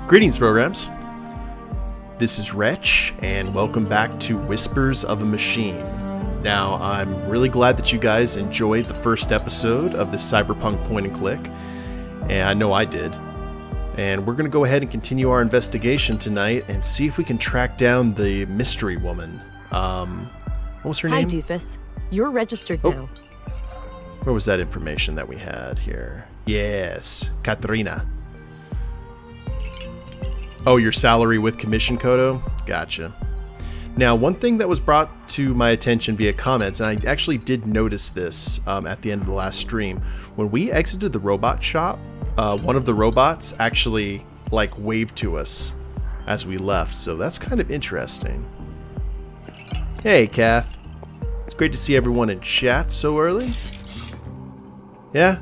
Greetings, programs. This is Wretch, and welcome back to Whispers of a Machine. Now, I'm really glad that you guys enjoyed the first episode of this cyberpunk point and click, and I know I did. And we're going to go ahead and continue our investigation tonight and see if we can track down the mystery woman. What was her name? Hi, Doofus. You're registered now. Where was that information that we had here? Yes, Katrina. Oh, your salary with commission, Kodo? Gotcha. Now, one thing that was brought to my attention via comments, and I actually did notice this at the end of the last stream, when we exited the robot shop, one of the robots actually waved to us as we left, so that's kind of interesting. Hey, Kath. It's great to see everyone in chat so early. Yeah.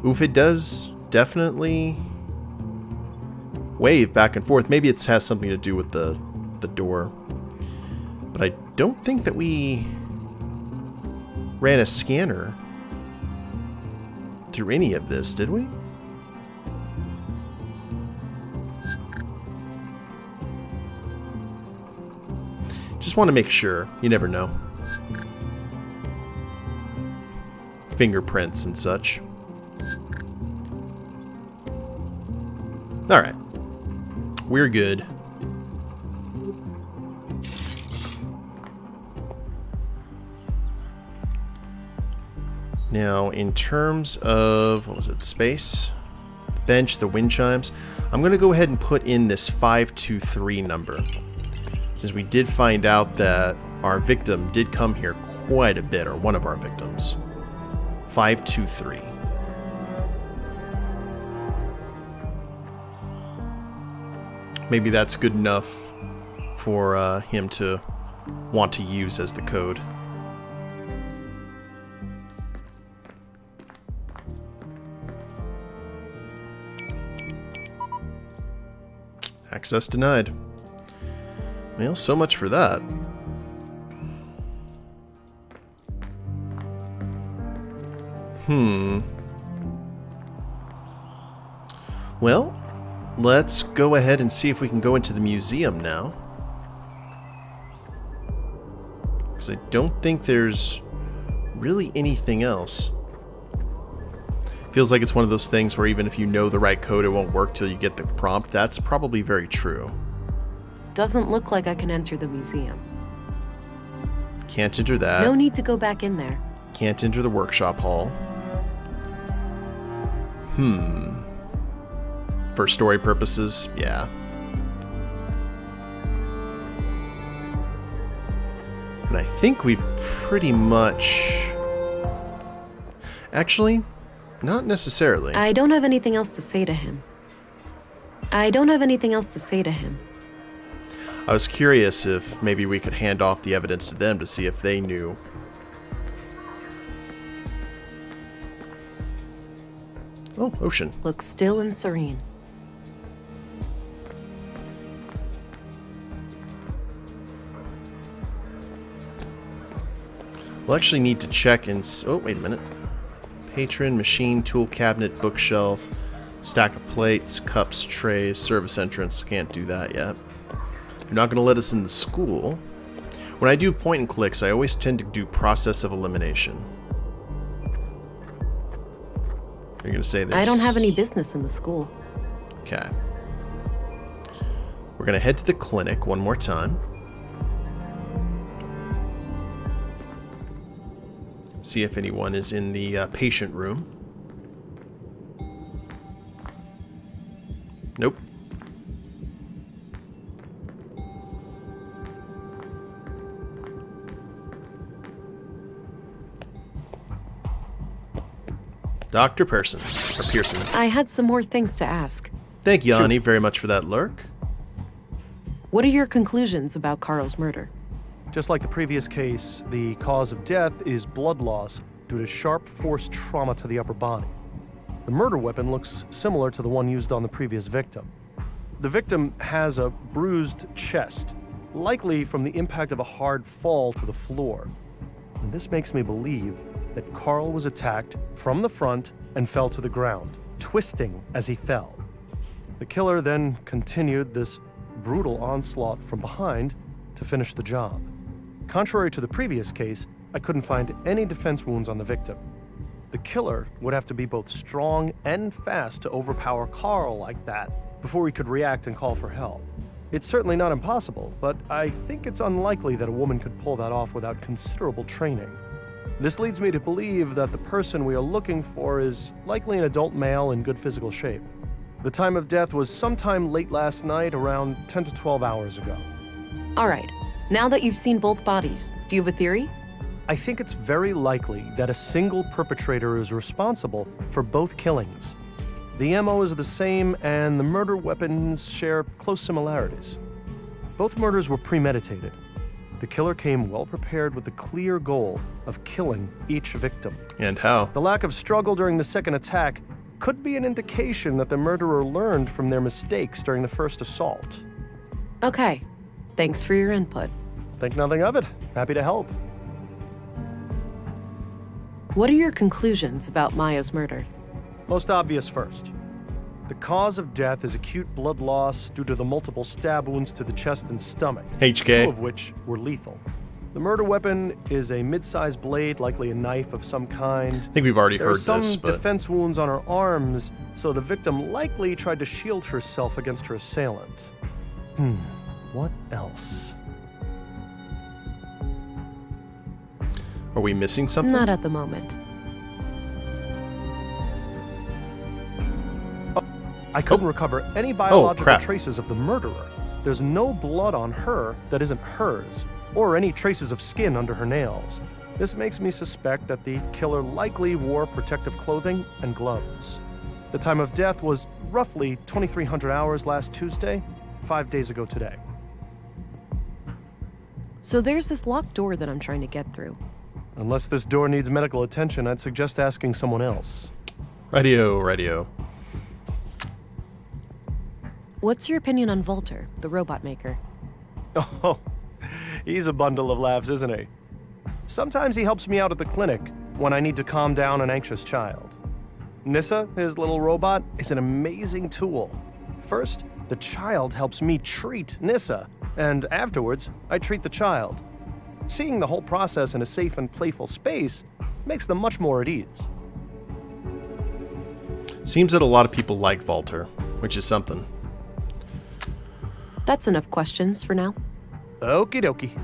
Oof, it does definitely wave back and forth. Maybe it has something to do with the door. But I don't think that we ran a scanner through any of this, did we? Just want to make sure. You never know. Fingerprints and such. Alright. We're good. Now, in terms of, what was it, space? The bench, the wind chimes. I'm going to go ahead and put in this 523 number. Since we did find out that our victim did come here quite a bit, or one of our victims. 523. Maybe that's good enough for him to want to use as the code. Access denied. Well, so much for that. Well, let's go ahead and see if we can go into the museum now. Because I don't think there's really anything else. Feels like it's one of those things where even if you know the right code, it won't work till you get the prompt. That's probably very true. Doesn't look like I can enter the museum. Can't enter that. No need to go back in there. Can't enter the workshop hall. For story purposes, yeah. And I think we've pretty much... Actually, not necessarily. I don't have anything else to say to him. I was curious if maybe we could hand off the evidence to them to see if they knew. Oh, ocean. Looks still and serene. We'll actually need to check and... Oh, wait a minute. Patron, machine, tool cabinet, bookshelf, stack of plates, cups, trays, service entrance. Can't do that yet. You're not going to let us in the school. When I do point and clicks, I always tend to do process of elimination. You're going to say this? I don't have any business in the school. Okay. We're going to head to the clinic one more time. See if anyone is in the patient room. Nope. Dr. Pearson. I had some more things to ask. Thank you, Ani, very much for that lurk. What are your conclusions about Karl's murder? Just like the previous case, the cause of death is blood loss due to sharp force trauma to the upper body. The murder weapon looks similar to the one used on the previous victim. The victim has a bruised chest, likely from the impact of a hard fall to the floor. And this makes me believe that Karl was attacked from the front and fell to the ground, twisting as he fell. The killer then continued this brutal onslaught from behind to finish the job. Contrary to the previous case, I couldn't find any defense wounds on the victim. The killer would have to be both strong and fast to overpower Karl like that before he could react and call for help. It's certainly not impossible, but I think it's unlikely that a woman could pull that off without considerable training. This leads me to believe that the person we are looking for is likely an adult male in good physical shape. The time of death was sometime late last night, around 10 to 12 hours ago. All right. Now that you've seen both bodies, do you have a theory? I think it's very likely that a single perpetrator is responsible for both killings. The MO is the same, and the murder weapons share close similarities. Both murders were premeditated. The killer came well prepared with the clear goal of killing each victim. And how? The lack of struggle during the second attack could be an indication that the murderer learned from their mistakes during the first assault. Okay. Thanks for your input. Think nothing of it. Happy to help. What are your conclusions about Maya's murder? Most obvious first. The cause of death is acute blood loss due to the multiple stab wounds to the chest and stomach, HK. 2 of which were lethal. The murder weapon is a mid-sized blade, likely a knife of some kind. I think we've already There heard are some this, but defense wounds on her arms, so the victim likely tried to shield herself against her assailant. What else? are we missing something? Not at the moment. I couldn't recover any biological crap. traces of the murderer. There's no blood on her that isn't hers, or any traces of skin under her nails. This makes me suspect that the killer likely wore protective clothing and gloves. The time of death was roughly 2300 hours last Tuesday, 5 days ago today. So there's this locked door that I'm trying to get through. Unless this door needs medical attention, I'd suggest asking someone else. Radio. What's your opinion on Volter, the robot maker? Oh, he's a bundle of laughs, isn't he? Sometimes he helps me out at the clinic when I need to calm down an anxious child. Nissa, his little robot, is an amazing tool. First, the child helps me treat Nissa, and afterwards, I treat the child. Seeing the whole process in a safe and playful space makes them much more at ease. Seems that a lot of people like Volter, which is something. That's enough questions for now. Okie dokie.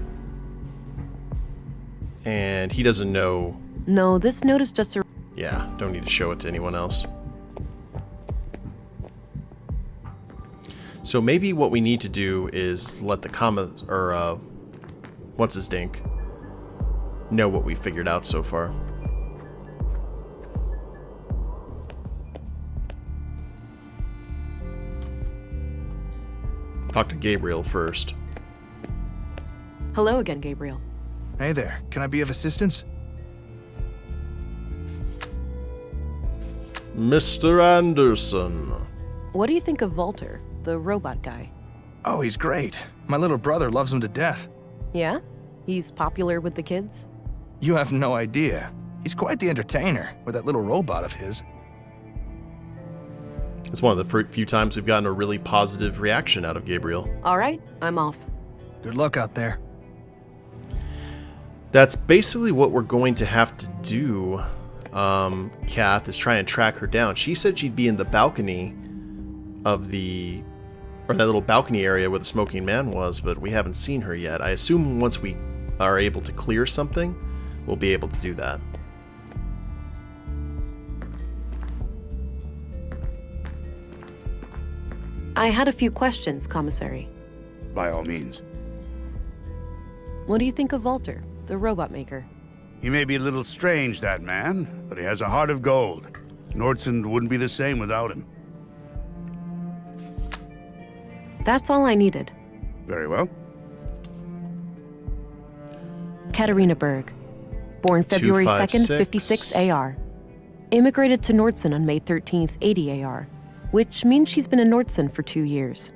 And he doesn't know. No, this note is just a... Yeah, don't need to show it to anyone else. So maybe what we need to do is let the what's his dink, know what we figured out so far. Talk to Gabriel first. Hello again, Gabriel. Hey there, can I be of assistance? Mr. Anderson. What do you think of Volter, the robot guy? Oh, he's great. My little brother loves him to death. Yeah? He's popular with the kids? You have no idea. He's quite the entertainer with that little robot of his. It's one of the few times we've gotten a really positive reaction out of Gabriel. All right, I'm off. Good luck out there. That's basically what we're going to have to do, Kath, is try and track her down. She said she'd be in the balcony of or that little balcony area where the smoking man was, but we haven't seen her yet. I assume once we are able to clear something, we'll be able to do that. I had a few questions, Commissary. By all means. What do you think of Volter, the robot maker? He may be a little strange, that man, but he has a heart of gold. Nordson wouldn't be the same without him. That's all I needed. Very well. Katarina Berg. Born February 2nd, 56 AR. Immigrated to Nordson on May 13th, 80 AR. Which means she's been in Nordson for 2 years.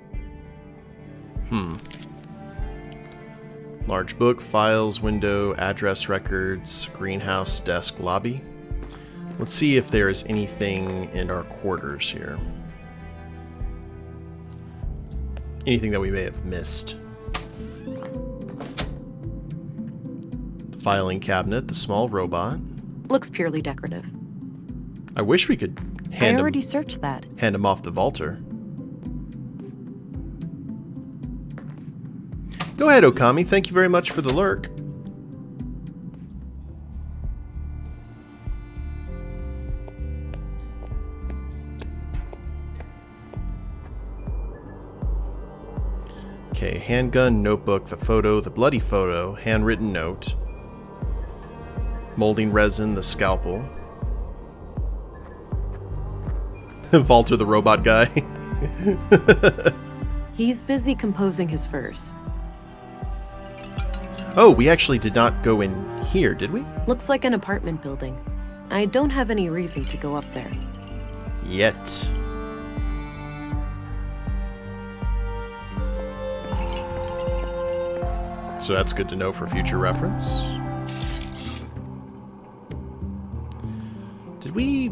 Large book, files, window, address records, greenhouse, desk, lobby. Let's see if there is anything in our quarters here. anything that we may have missed. The filing cabinet, the small robot. Looks purely decorative. I wish we could I already searched that. hand him off the vaulter. Go ahead, Okami. Thank you very much for the lurk. Okay, handgun, notebook, the photo, the bloody photo, handwritten note, molding resin, the scalpel. Walter the robot guy. He's busy composing his verse. Oh, we actually did not go in here, did we? Looks like an apartment building. I don't have any reason to go up there. Yet. So that's good to know for future reference. Did we...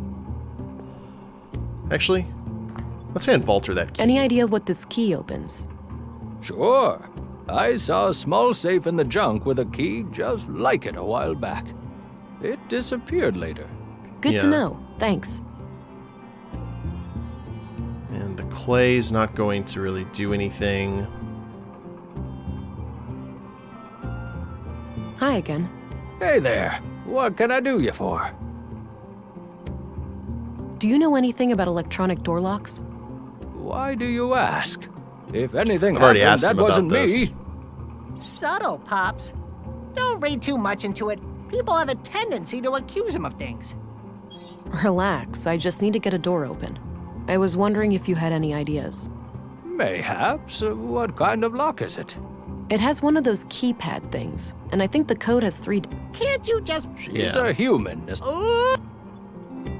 Actually, let's hand Walter that key. Any idea what this key opens? Sure. I saw a small safe in the junk with a key just like it a while back. It disappeared later. Good Yeah. to know. Thanks. And the clay's not going to really do anything. Hi again. Hey there. What can I do you for? Do you know anything about electronic door locks? Why do you ask? If anything I've already happened, asked that him about wasn't this. me. Subtle, Pops. Don't read too much into it. People have a tendency to accuse him of things. Relax, I just need to get a door open. I was wondering if you had any ideas. Mayhaps. What kind of lock is it? It has one of those keypad things, and I think the code has 3... Can't you just... She's Yeah. a human. Oh,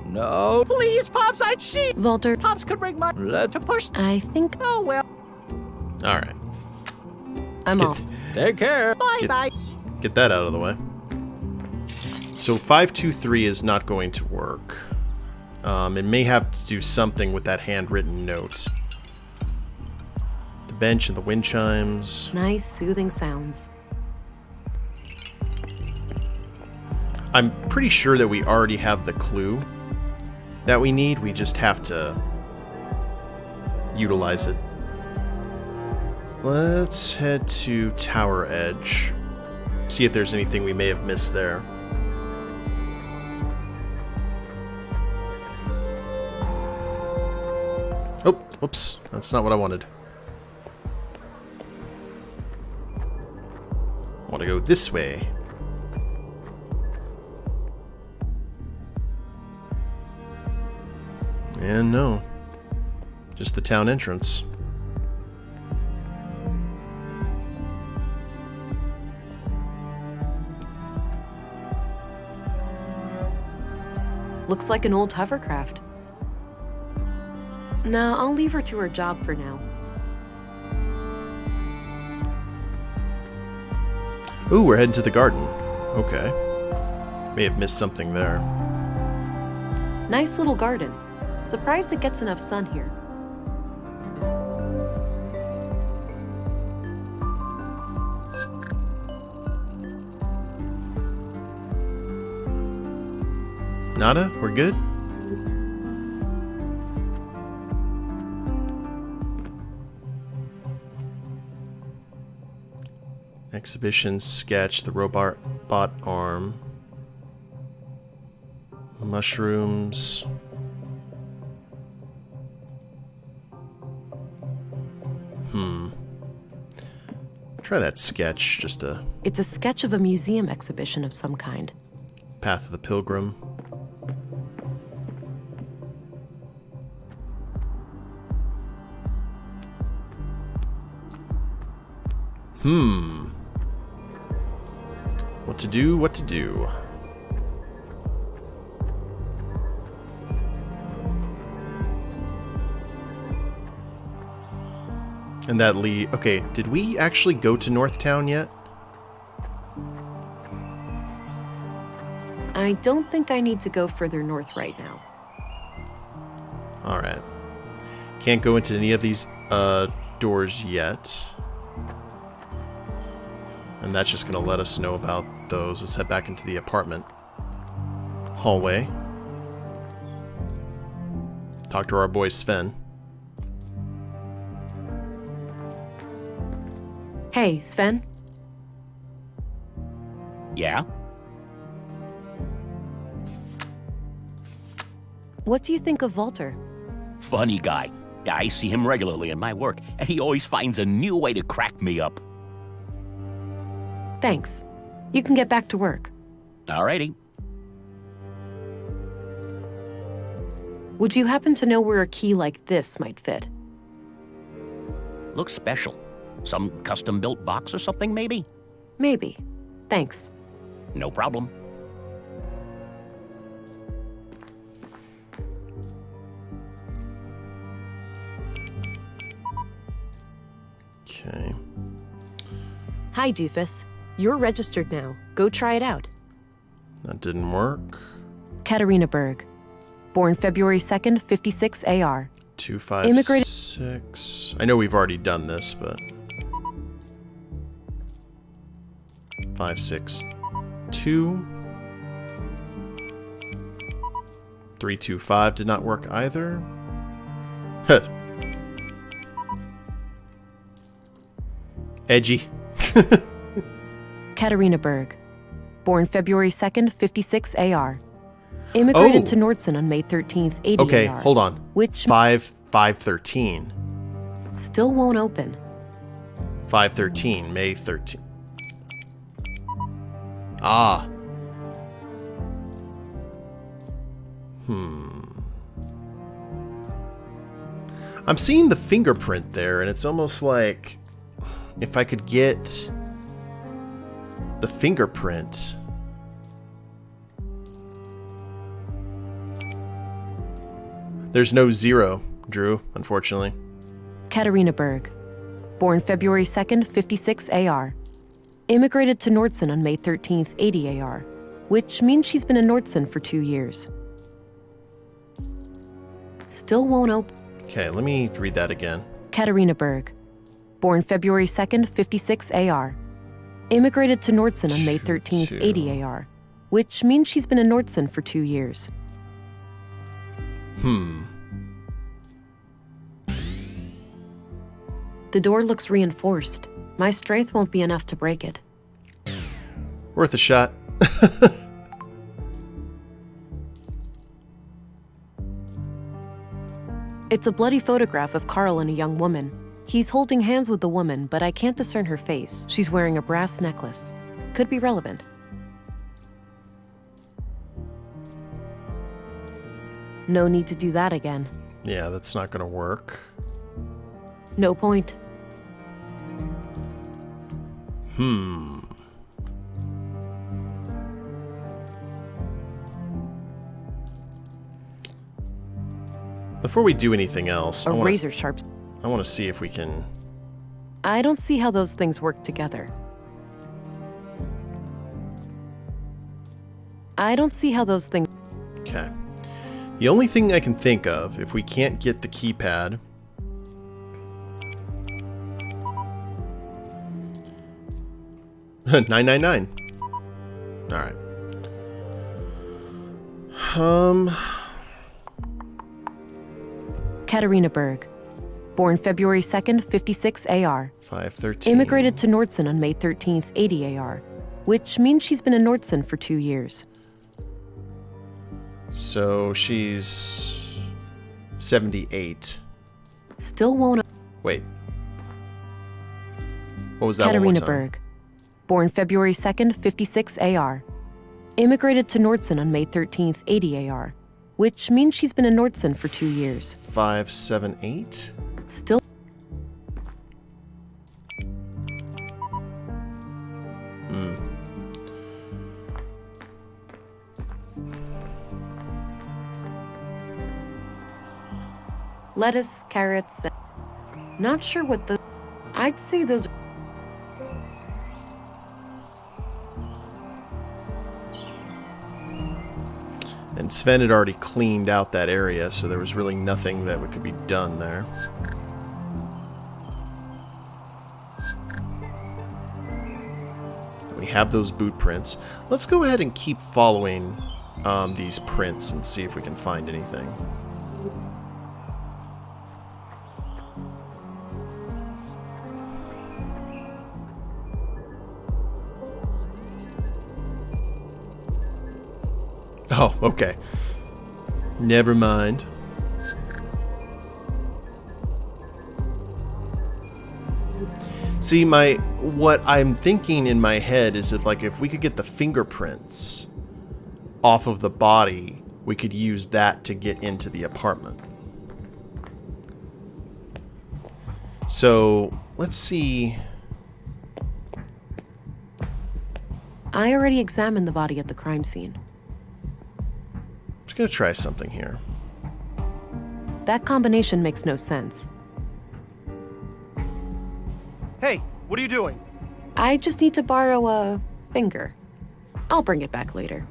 No. please, Pops, she... Walter, Pops could ring my... Let to push... I think Oh, well. Alright, I'm get- off. Take care. Bye-bye. get that out of the way. So 523 is not going to work. It may have to do something with that handwritten note. The bench and the wind chimes. Nice, soothing sounds. I'm pretty sure that we already have the clue that we need. We just have to utilize it. Let's head to Tower Edge. See if there's anything we may have missed there. Oh, whoops. That's not what I wanted. I want to go this way. And no. Just the town entrance. Looks like an old hovercraft. No, I'll leave her to her job for now. Ooh, we're heading to the garden. Okay. May have missed something there. Nice little garden. Surprised it gets enough sun here. Nada? We're good? Exhibition sketch, the robot arm. Mushrooms. Try that sketch, just a It's a sketch of a museum exhibition of some kind. Path of the Pilgrim. What to do, what to do. And that lead... Okay, did we actually go to Northtown yet? I don't think I need to go further north right now. Alright. Can't go into any of these doors yet. And that's just going to let us know about those. Let's head back into the apartment hallway. Talk to our boy Sven. Hey, Sven? Yeah? What do you think of Walter? Funny guy. Yeah, I see him regularly in my work, and he always finds a new way to crack me up. Thanks. You can get back to work. Alrighty. Would you happen to know where a key like this might fit? Looks special. Some custom-built box or something, maybe? Maybe. Thanks. No problem. Okay. Hi, Doofus. You're registered now. Go try it out. That didn't work. Katarina Berg. Born February 2nd, 56 AR. 256. I know we've already done this, but 562. 325 did not work either. Edgy. Katarina Berg. Born February 2nd, 56 AR. Immigrated to Nordson on May 13th, 80 Okay, AR. hold on. Which 513. still won't open. 513, May 13th. Ah. I'm seeing the fingerprint there, and it's almost like if I could get the fingerprint. There's no 0, Drew, unfortunately. Katarina Berg. Born February 2nd, 56 AR. Immigrated to Nordson on May 13th, 80 AR. Which means she's been in Nordson for 2 years. Still won't open. Okay, let me read that again. Katarina Berg. Born February 2nd, 56 AR. Immigrated to Nordson on May 13th, 80 AR. Which means she's been in Nordson for 2 years. The door looks reinforced. My strength won't be enough to break it. Worth a shot. It's a bloody photograph of Karl and a young woman. He's holding hands with the woman, but I can't discern her face. She's wearing a brass necklace. Could be relevant. No need to do that again. Yeah, that's not gonna work. No point. Before we do anything else, A razor sharp. I want to see if we can... I don't see how those things work together. I don't see how those things... Okay. The only thing I can think of, if we can't get the keypad... $9.99. Alright. Katarina Berg. Born February 2nd, 56 AR. 513. Immigrated to Nordson on May 13th, 80 AR. Which means she's been in Nordson for 2 years. So she's 78. Still won't... Wait. What was that one more Katarina time? Berg. Born February 2nd, 56 AR. Immigrated to Nordson on May 13th, 80 AR. Which means she's been in Nordson for 2 years. 578. Still... Lettuce, carrots... Not sure what the... I'd say those... And Sven had already cleaned out that area, so there was really nothing that could be done there. We have those boot prints. Let's go ahead and keep following these prints and see if we can find anything. Oh, okay. Never mind. See, what I'm thinking in my head is if we could get the fingerprints off of the body, we could use that to get into the apartment. So, let's see. I already examined the body at the crime scene. I'm just gonna try something here. That combination makes no sense. Hey, what are you doing? I just need to borrow a finger. I'll bring it back later.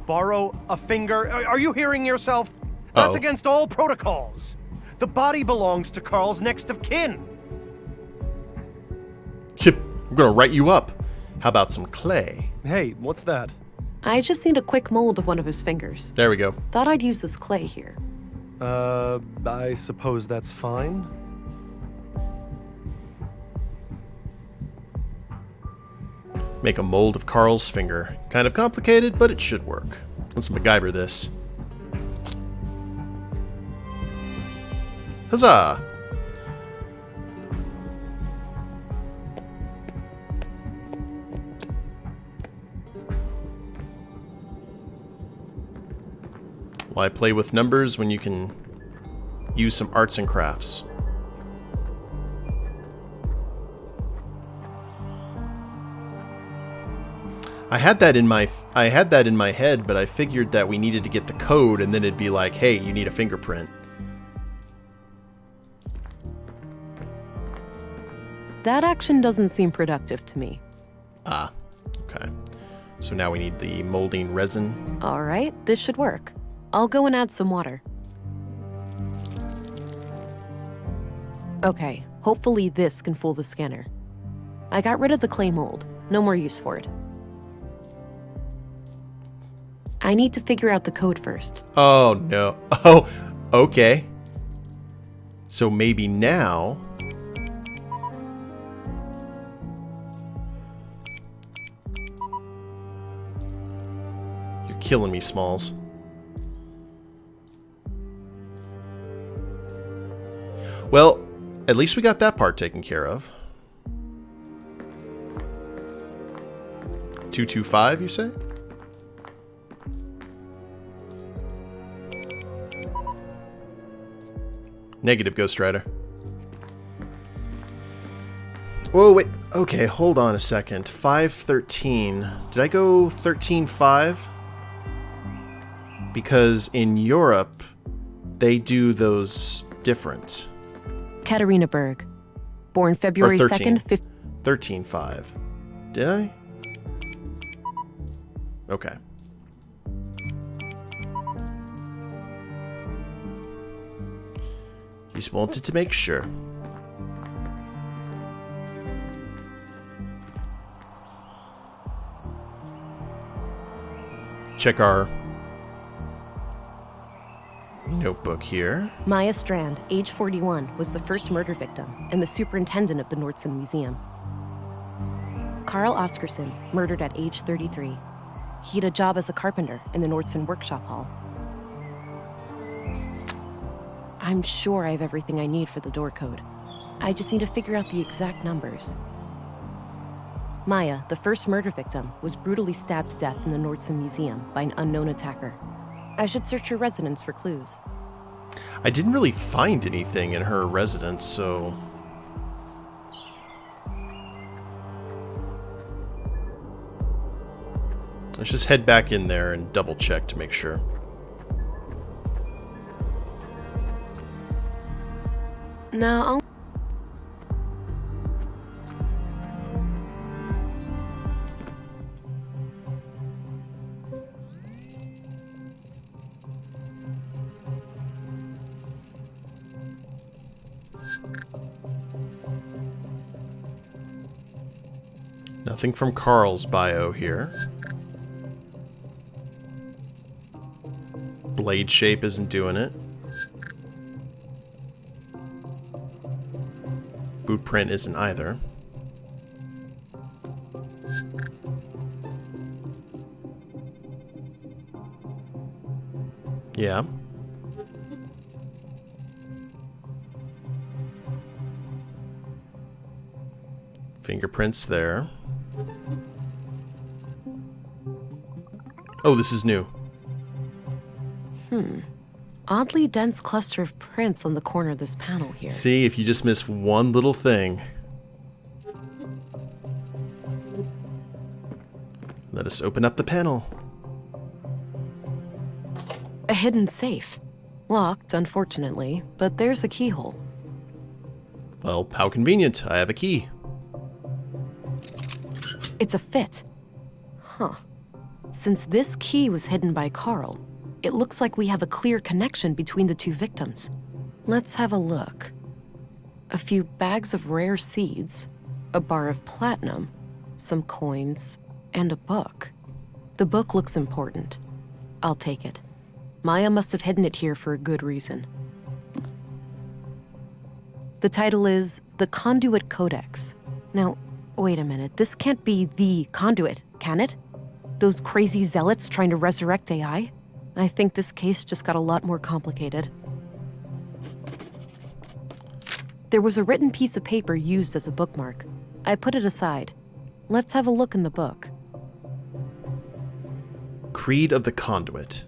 Borrow a finger? Are you hearing yourself? That's against all protocols. The body belongs to Karl's next of kin. Yep, I'm gonna write you up. How about some clay? Hey, what's that? I just need a quick mold of one of his fingers. There we go. Thought I'd use this clay here. I suppose that's fine. Make a mold of Karl's finger. Kind of complicated, but it should work. Let's MacGyver this. Huzzah! Why play with numbers when you can use some arts and crafts? I had that in my head, but I figured that we needed to get the code, and then it'd be like, hey, you need a fingerprint. That action doesn't seem productive to me. Ah, okay. So now we need the molding resin. All right, this should work. I'll go and add some water. Okay, hopefully this can fool the scanner. I got rid of the clay mold. No more use for it. I need to figure out the code first. Oh, no. Oh, okay. So maybe now... You're killing me, Smalls. Well, at least we got that part taken care of. 225, you say? Negative, Ghost Rider. Whoa, wait. Okay, hold on a second. 513. Did I go 13.5? Because in Europe, they do those different. Katarina Berg. Born February 2nd, 13.5. Did I? Okay. Just wanted to make sure. Check our notebook here. Maya Strand, age 41, was the first murder victim and the superintendent of the Nordson Museum. Karl Oscarsson, murdered at age 33. He had a job as a carpenter in the Nordson workshop hall. I'm sure I have everything I need for the door code. I just need to figure out the exact numbers. Maya, the first murder victim, was brutally stabbed to death in the Nordson Museum by an unknown attacker. I should search her residence for clues. I didn't really find anything in her residence, so... Let's just head back in there and double check to make sure. Now, I'll... Nothing from Karl's bio here. Blade shape isn't doing it. Boot print isn't either. Yeah. Fingerprints there. Oh, this is new. Oddly dense cluster of prints on the corner of this panel here. See, if you just miss one little thing. Let us open up the panel. A hidden safe. Locked, unfortunately, but there's the keyhole. Well, how convenient. I have a key. It's a fit. Huh. Since this key was hidden by Karl, it looks like we have a clear connection between the two victims. Let's have a look. A few bags of rare seeds, a bar of platinum, some coins, and a book. The book looks important. I'll take it. Maya must have hidden it here for a good reason. The title is The Conduit Codex. Now, wait a minute. This can't be the Conduit, can it? Those crazy zealots trying to resurrect AI? I think this case just got a lot more complicated. There was a written piece of paper used as a bookmark. I put it aside. Let's have a look in the book. Creed of the Conduit.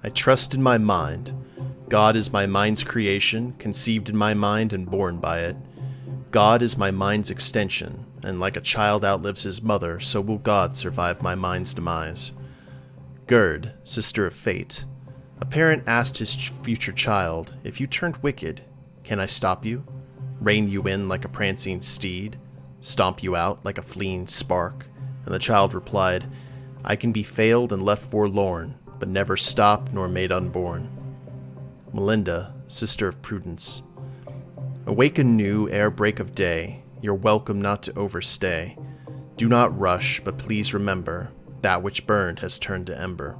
I trust in my mind. God is my mind's creation, conceived in my mind and born by it. God is my mind's extension, and like a child outlives his mother, so will God survive my mind's demise. Gerd, sister of fate. A parent asked his future child, if you turned wicked, can I stop you? Rein you in like a prancing steed? Stomp you out like a fleeing spark? And the child replied, I can be failed and left forlorn, but never stopped nor made unborn. Melinda, sister of prudence. Awaken new ere break of day, you're welcome not to overstay. Do not rush, but please remember, that which burned has turned to ember.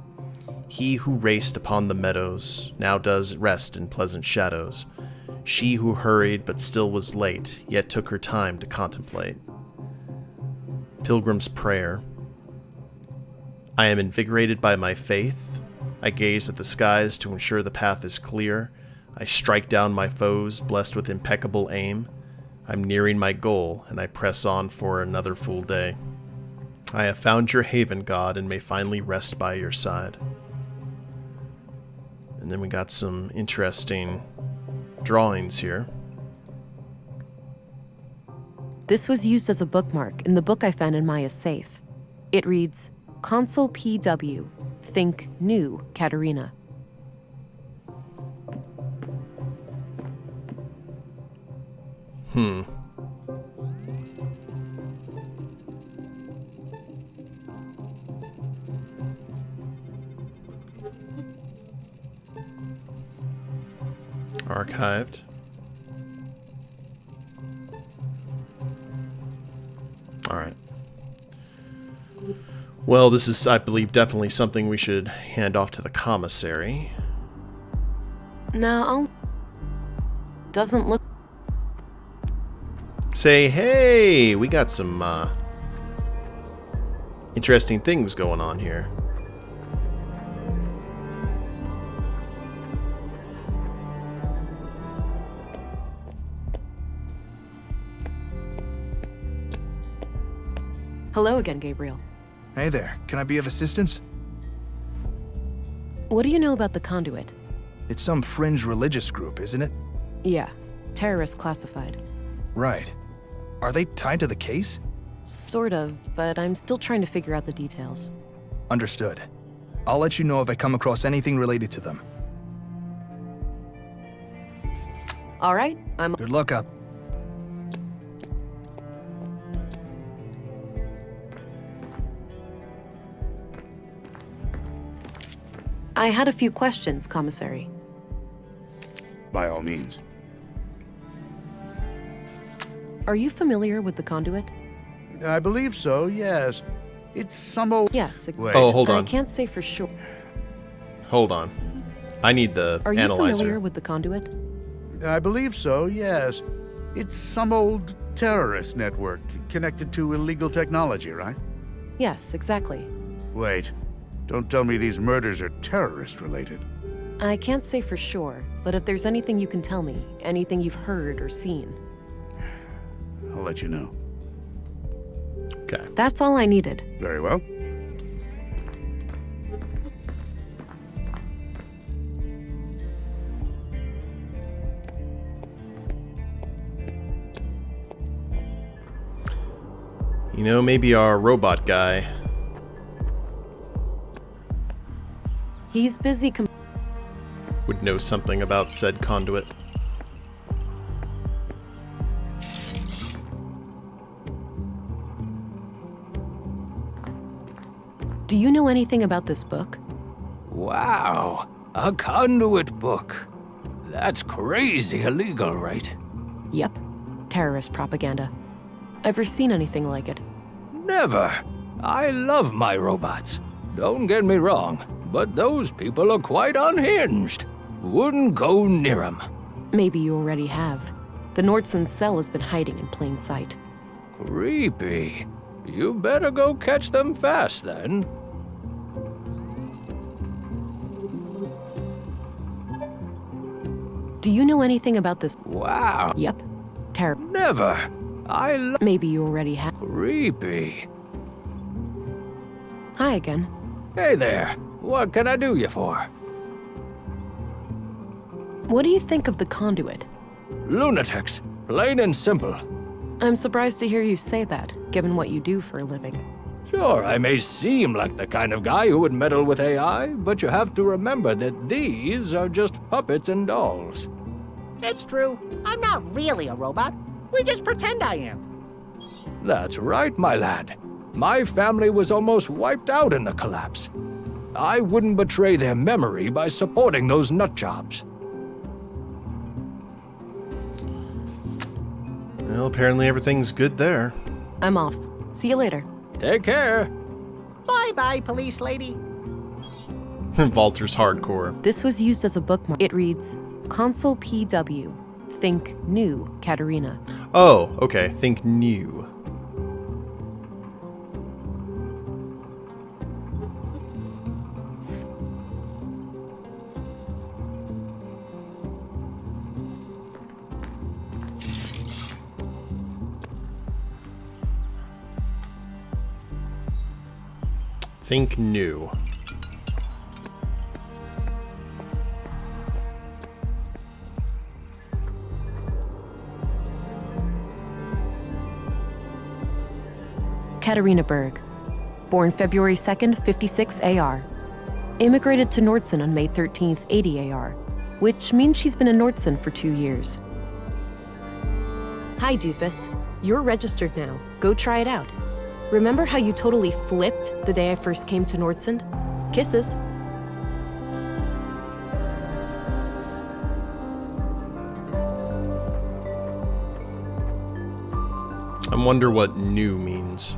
He who raced upon the meadows now does rest in pleasant shadows. She who hurried but still was late, yet took her time to contemplate. Pilgrim's Prayer. I am invigorated by my faith. I gaze at the skies to ensure the path is clear. I strike down my foes, blessed with impeccable aim. I'm nearing my goal, and I press on for another full day. I have found your haven, God, and may finally rest by your side. And then we got some interesting drawings here. This was used as a bookmark in the book I found in Maya's safe. It reads, Consul PW, think new, Katerina. Archived. Alright. Well, this is, I believe, definitely something we should hand off to the commissary. No, doesn't look... Say, hey, we got some interesting things going on here. Hello again, Gabriel. Hey there, can I be of assistance? What do you know about the Conduit? It's some fringe religious group, isn't it? Yeah, terrorist classified. Right. Are they tied to the case? Sort of, but I'm still trying to figure out the details. Understood. I'll let you know if I come across anything related to them. All right, I'm... Good luck out. I had a few questions, Commissary. By all means. Are you familiar with the Conduit? I believe so, yes. It's some old... Yes. Wait. Oh, hold I on. can't say for sure. Hold on. I need the Are you analyzer. familiar with the conduit? I believe so, yes. It's some old terrorist network connected to illegal technology, right? Yes, exactly. Wait. Don't tell me these murders are terrorist-related. I can't say for sure, but if there's anything you can tell me, anything you've heard or seen. I'll let you know. Okay. That's all I needed. Very well. You know, maybe our robot guy. He's busy Would know something about said conduit. Do you know anything about this book? Wow, a conduit book. That's crazy illegal, right? Yep. Terrorist propaganda. Ever seen anything like it? Never. I love my robots. Don't get me wrong, but those people are quite unhinged. Wouldn't go near them. Maybe you already have. The Nordson cell has been hiding in plain sight. Creepy. You better go catch them fast, then. Do you know anything about this? Wow. Yep. Never. Maybe you already have. Creepy. Hi again. Hey there. What can I do you for? What do you think of the conduit? Lunatics. Plain and simple. I'm surprised to hear you say that, given what you do for a living. Sure, I may seem like the kind of guy who would meddle with AI, but you have to remember that these are just puppets and dolls. It's true. I'm not really a robot. We just pretend I am. That's right, my lad. My family was almost wiped out in the collapse. I wouldn't betray their memory by supporting those nutjobs. Well, apparently everything's good there. I'm off. See you later. Take care. Bye-bye, police lady. Walter's hardcore. This was used as a bookmark. It reads, Console PW. Think new, Katerina. Oh, okay. Think new. Think new. Katerina Berg. Born February 2nd, 56 AR. Immigrated to Nordson on May 13th, 80 AR, which means she's been in Nordson for 2 years. Hi, doofus. You're registered now. Go try it out. Remember how you totally flipped the day I first came to Nordson? Kisses. I wonder what new means.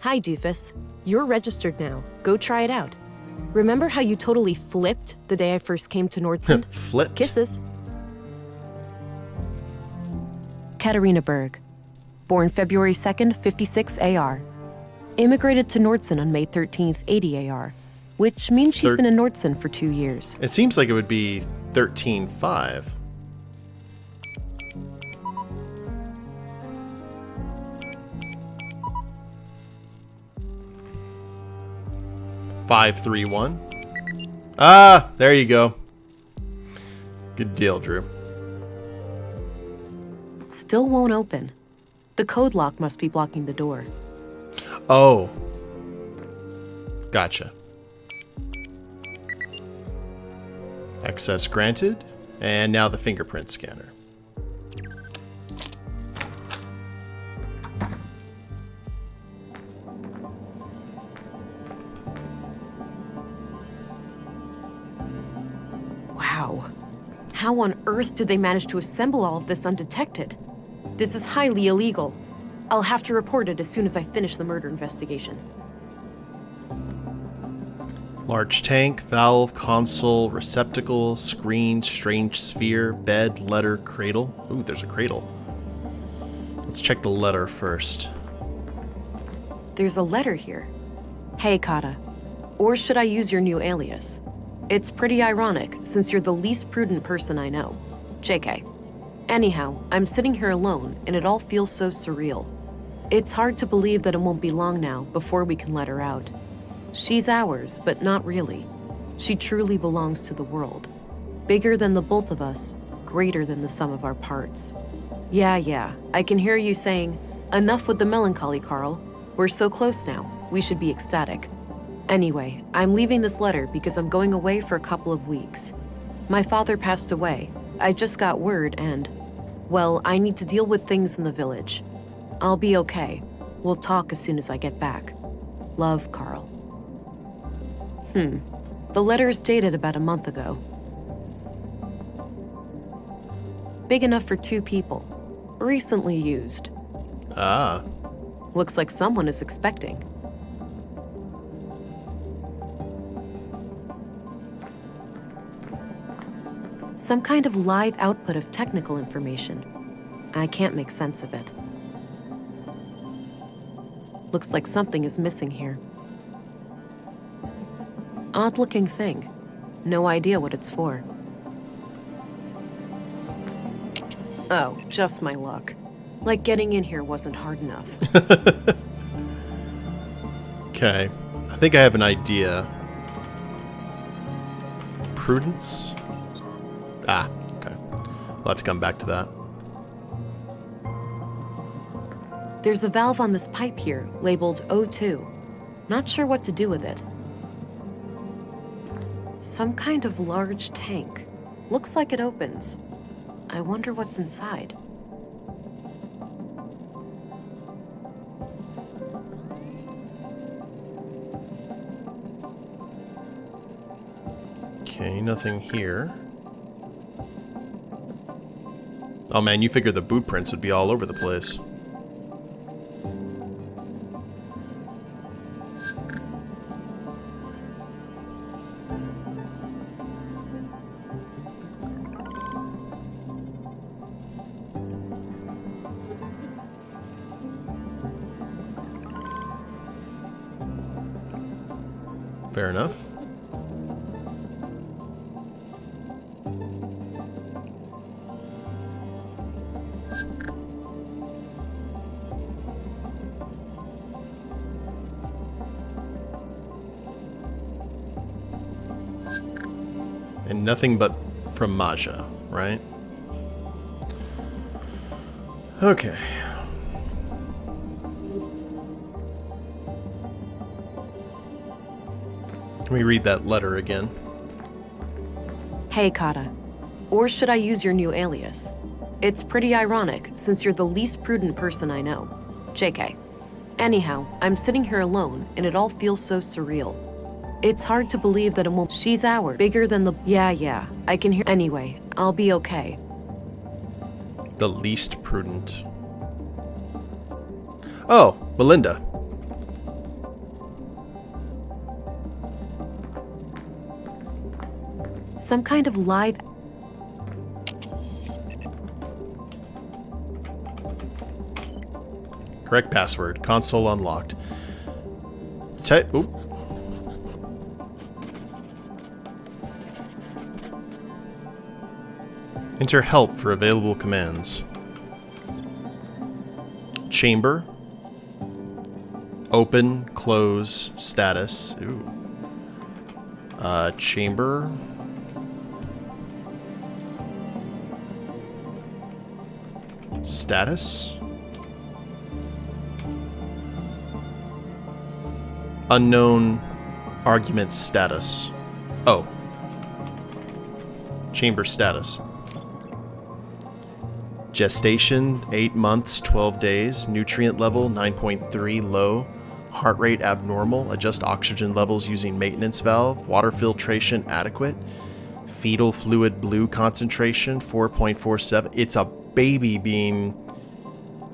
Hi, doofus. You're registered now. Go try it out. Remember how you totally flipped the day I first came to Nordson? Flipped. Kisses. Katerina Berg. Born February 2nd, 56 AR. Immigrated to Nordson on May 13th, 80 AR, which means she's been in Nordson for 2 years. It seems like it would be 13.5. $531. Ah, there you go. Good deal, Drew. Still won't open. The code lock must be blocking the door. Oh. Gotcha. Access granted. And now the fingerprint scanner. How on earth did they manage to assemble all of this undetected? This is highly illegal. I'll have to report it as soon as I finish the murder investigation. Large tank, valve, console, receptacle, screen, strange sphere, bed, letter, cradle. Ooh, there's a cradle. Let's check the letter first. There's a letter here. Hey, Kata. Or should I use your new alias? It's pretty ironic, since you're the least prudent person I know. JK. Anyhow, I'm sitting here alone, and it all feels so surreal. It's hard to believe that it won't be long now before we can let her out. She's ours, but not really. She truly belongs to the world. Bigger than the both of us, greater than the sum of our parts. Yeah, I can hear you saying, enough with the melancholy, Karl. We're so close now, we should be ecstatic. Anyway, I'm leaving this letter because I'm going away for a couple of weeks. My father passed away. I just got word and, well, I need to deal with things in the village. I'll be okay. We'll talk as soon as I get back. Love, Karl. The letter is dated about a month ago. Big enough for 2 people. Recently used. Ah. Looks like someone is expecting. Some kind of live output of technical information. I can't make sense of it. Looks like something is missing here. Odd-looking thing. No idea what it's for. Oh, just my luck. Like getting in here wasn't hard enough. Okay. I think I have an idea. Prudence? Ah, okay. We'll have to come back to that. There's a valve on this pipe here, labeled O2. Not sure what to do with it. Some kind of large tank. Looks like it opens. I wonder what's inside. Okay, nothing here. Oh man, you figure the boot prints would be all over the place. Fair enough. And nothing but from Maja, right? Okay. Let me read that letter again. Hey, Kata. Or should I use your new alias? It's pretty ironic, since you're the least prudent person I know. JK. Anyhow, I'm sitting here alone, and it all feels so surreal. It's hard to believe that it won't. She's ours. Bigger than the. Yeah. I can hear. Anyway, I'll be okay. The least prudent. Oh, Melinda. Some kind of live. Correct password. Console unlocked. Oop. Enter help for available commands. Chamber. Open, close, status. Ooh. Chamber. Status. Unknown argument status. Oh. Chamber status. Gestation, 8 months, 12 days. Nutrient level, 9.3 low. Heart rate abnormal. Adjust oxygen levels using maintenance valve. Water filtration adequate. Fetal fluid blue concentration, 4.47. It's a baby being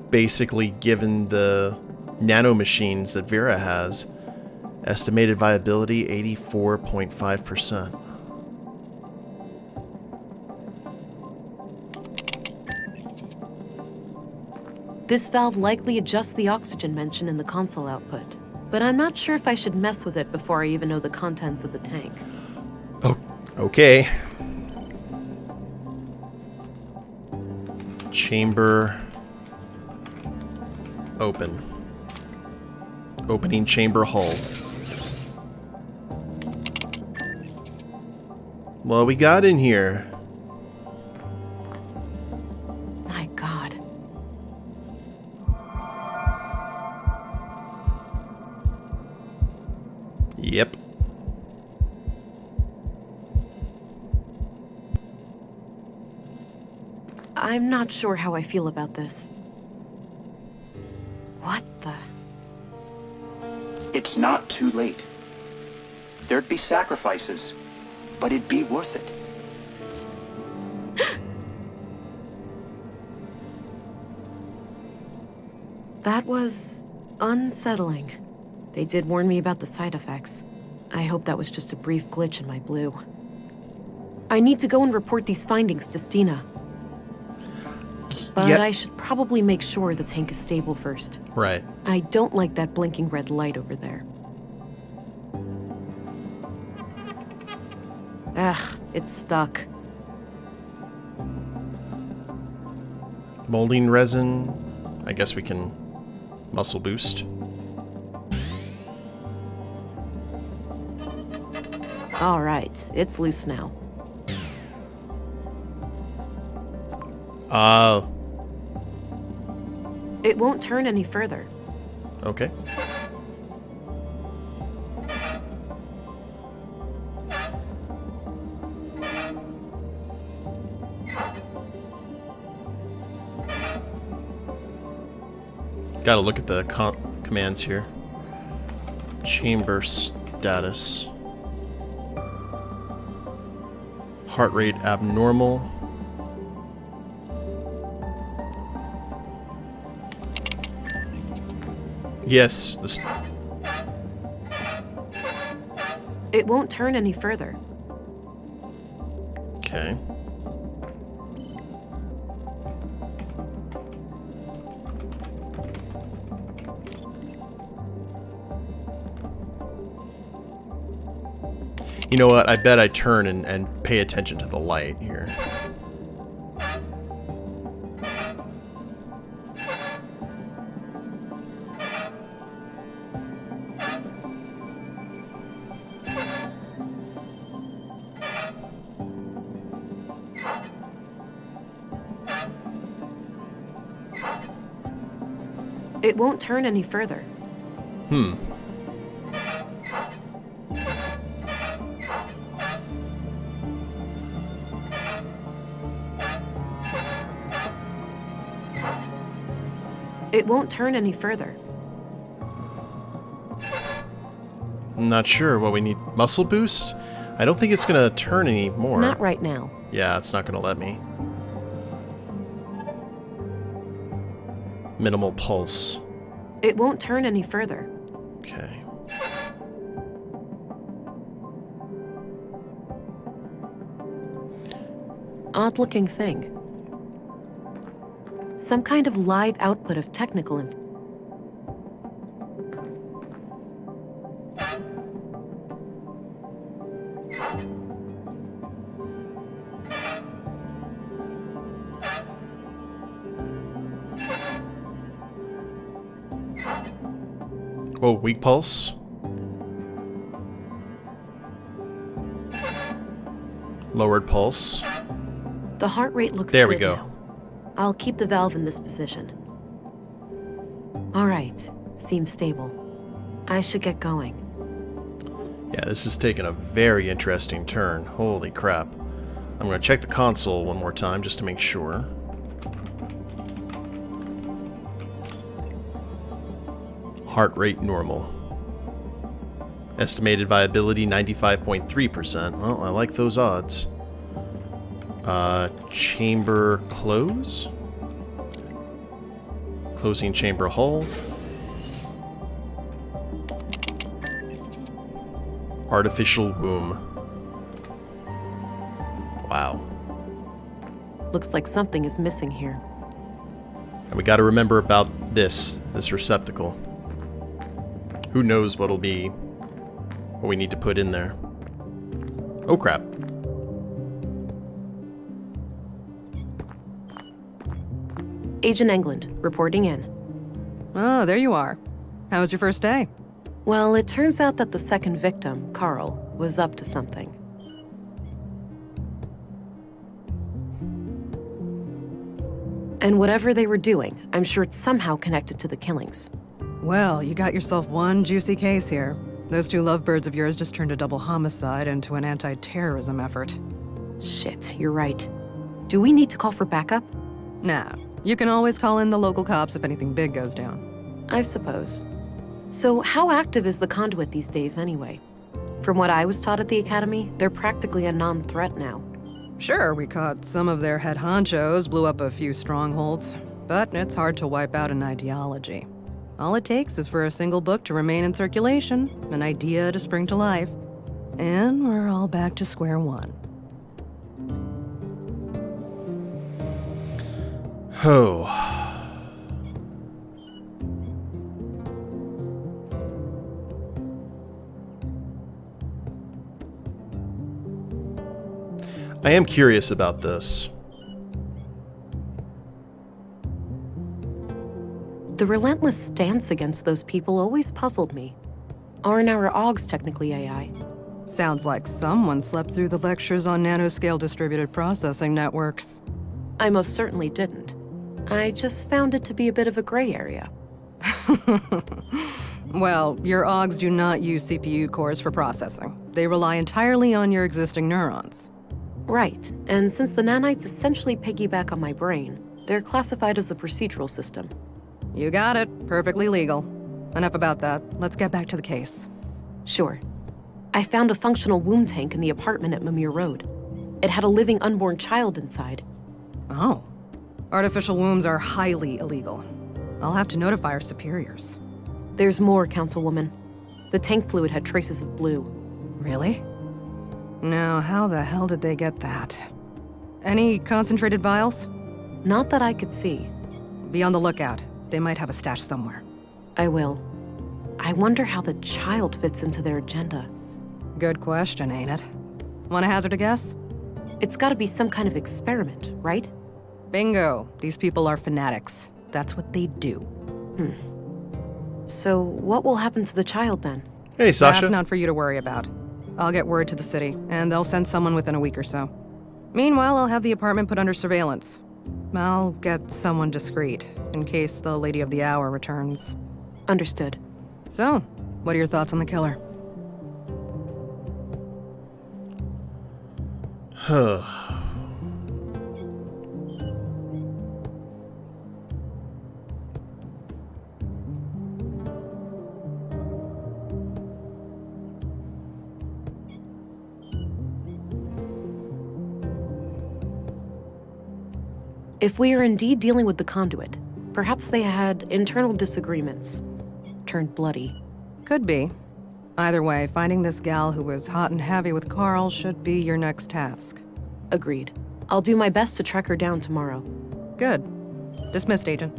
basically given the nanomachines that Vera has. Estimated viability, 84.5%. This valve likely adjusts the oxygen mentioned in the console output, but I'm not sure if I should mess with it before I even know the contents of the tank. Oh, okay. Chamber open. Opening chamber hull. What we got in here? My God. Yep. I'm not sure how I feel about this. What the? It's not too late. There'd be sacrifices, but it'd be worth it. That was unsettling. They did warn me about the side effects. I hope that was just a brief glitch in my blue. I need to go and report these findings to Stina. But Yep. I should probably make sure the tank is stable first. Right. I don't like that blinking red light over there. Ugh, it's stuck. Molding resin. I guess we can muscle boost. All right, it's loose now. It won't turn any further. Okay. Gotta look at the commands here. Chamber status. Heart rate abnormal. Yes, this. It won't turn any further. Okay. You know what? I bet I turn and pay attention to the light here. It won't turn any further. It won't turn any further. I'm not sure what we need. Muscle boost? I don't think it's gonna turn any more. Not right now. Yeah, it's not gonna let me. Minimal pulse. It won't turn any further. Okay. Odd-looking thing. Some kind of live output of technical info. Oh, weak pulse. Lowered pulse. The heart rate looks There we good go. now. I'll keep the valve in this position. All right, seems stable. I should get going. Yeah, this is taking a very interesting turn. Holy crap. I'm going to check the console one more time just to make sure. Heart rate normal. Estimated viability 95.3%. Well, I like those odds. Chamber close. Closing chamber hull. Artificial womb. Wow. Looks like something is missing here. And we got to remember about this receptacle. Who knows what we need to put in there. Oh crap. Agent England, reporting in. Oh, there you are. How was your first day? Well, it turns out that the second victim, Karl, was up to something. And whatever they were doing, I'm sure it's somehow connected to the killings. Well, you got yourself one juicy case here. Those two lovebirds of yours just turned a double homicide into an anti-terrorism effort. Shit, you're right. Do we need to call for backup? Nah, you can always call in the local cops if anything big goes down. I suppose. So how active is the conduit these days anyway? From what I was taught at the academy, they're practically a non-threat now. Sure, we caught some of their head honchos, blew up a few strongholds, but it's hard to wipe out an ideology. All it takes is for a single book to remain in circulation, an idea to spring to life, and we're all back to square one. Oh. I am curious about this. The relentless stance against those people always puzzled me. Aren't our Augs technically AI? Sounds like someone slept through the lectures on nanoscale distributed processing networks. I most certainly didn't. I just found it to be a bit of a gray area. Well, your Augs do not use CPU cores for processing. They rely entirely on your existing neurons. Right, and since the nanites essentially piggyback on my brain, they're classified as a procedural system. You got it. Perfectly legal. Enough about that. Let's get back to the case. Sure. I found a functional womb tank in the apartment at Mimir Road. It had a living unborn child inside. Oh. Artificial wombs are highly illegal. I'll have to notify our superiors. There's more, Councilwoman. The tank fluid had traces of blue. Really? Now, how the hell did they get that? Any concentrated vials? Not that I could see. Be on the lookout. They might have a stash somewhere. I will. I wonder how the child fits into their agenda. Good question, ain't it? Want to hazard a guess? It's gotta be some kind of experiment, right? Bingo. These people are fanatics. That's what they do. So what will happen to the child then? Hey, Sasha. That's not for you to worry about. I'll get word to the city, and they'll send someone within a week or so. Meanwhile, I'll have the apartment put under surveillance. I'll get someone discreet, in case the lady of the hour returns. Understood. So, what are your thoughts on the killer? If we are indeed dealing with the conduit, perhaps they had internal disagreements. Turned bloody. Could be. Either way, finding this gal who was hot and heavy with Karl should be your next task. Agreed. I'll do my best to track her down tomorrow. Good. Dismissed, Agent.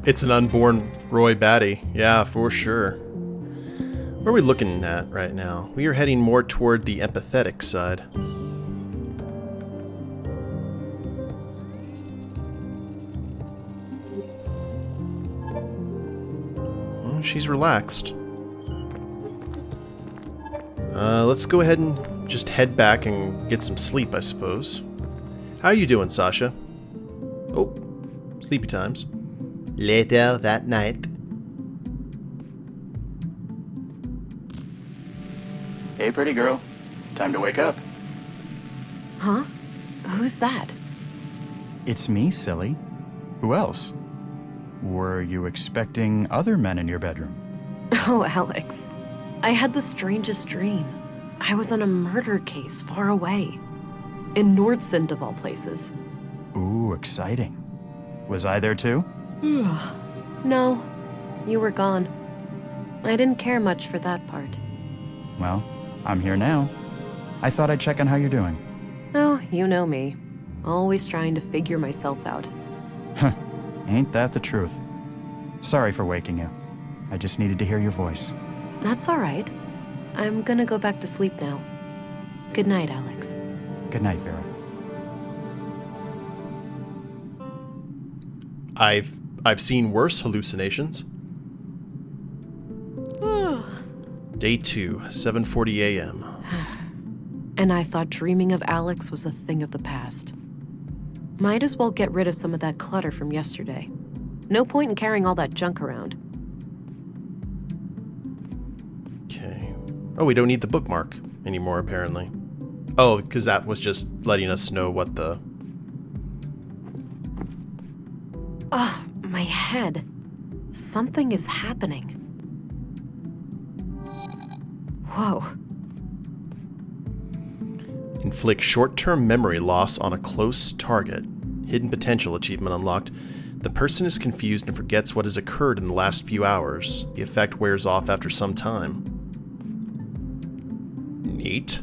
It's an unborn Roy Batty. Yeah, for sure. Where are we looking at right now? We are heading more toward the empathetic side. She's relaxed. Let's go ahead and just head back and get some sleep, I suppose. How are you doing, Sasha? Oh, sleepy times. Later that night. Hey, pretty girl. Time to wake up. Huh? Who's that? It's me, silly. Who else? Were you expecting other men in your bedroom? Oh, Alex. I had the strangest dream. I was on a murder case far away. In Nordson, of all places. Ooh, exciting. Was I there too? No, you were gone. I didn't care much for that part. Well, I'm here now. I thought I'd check on how you're doing. Oh, you know me. Always trying to figure myself out. Huh. Ain't that the truth? Sorry for waking you. I just needed to hear your voice. That's all right. I'm gonna go back to sleep now. Good night, Alex. Good night, Vera. I've seen worse hallucinations. Day 2, 7:40 a.m. And I thought dreaming of Alex was a thing of the past. Might as well get rid of some of that clutter from yesterday. No point in carrying all that junk around. Okay. Oh, we don't need the bookmark anymore, apparently. Oh, because that was just letting us know what the... Ugh, my head. Something is happening. Whoa. Inflict short-term memory loss on a close target. Hidden potential achievement unlocked. The person is confused and forgets what has occurred in the last few hours. The effect wears off after some time. Neat.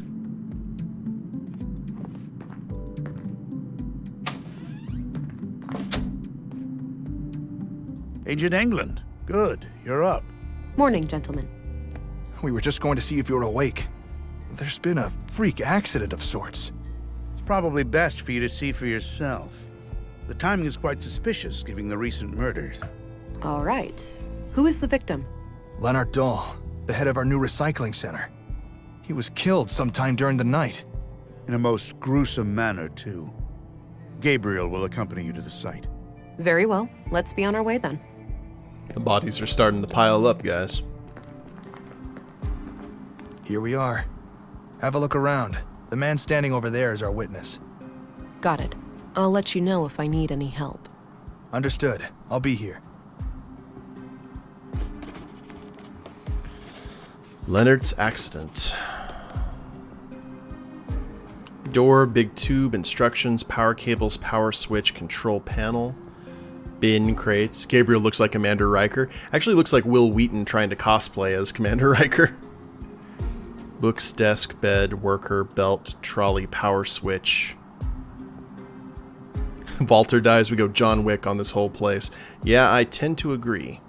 Agent England. Good. You're up. Morning, gentlemen. We were just going to see if you were awake. There's been a freak accident of sorts. It's probably best for you to see for yourself. The timing is quite suspicious, given the recent murders. All right. Who is the victim? Leonard Dahl, the head of our new recycling center. He was killed sometime during the night. In a most gruesome manner, too. Gabriel will accompany you to the site. Very well. Let's be on our way then. The bodies are starting to pile up, guys. Here we are. Have a look around. The man standing over there is our witness. Got it. I'll let you know if I need any help. Understood. I'll be here. Leonard's accident. Door, big tube, instructions, power cables, power switch, control panel, bin, crates. Gabriel looks like Commander Riker. Actually looks like Will Wheaton trying to cosplay as Commander Riker. Books, desk, bed, worker, belt, trolley, power switch. Walter dies, we go John Wick on this whole place. Yeah, I tend to agree.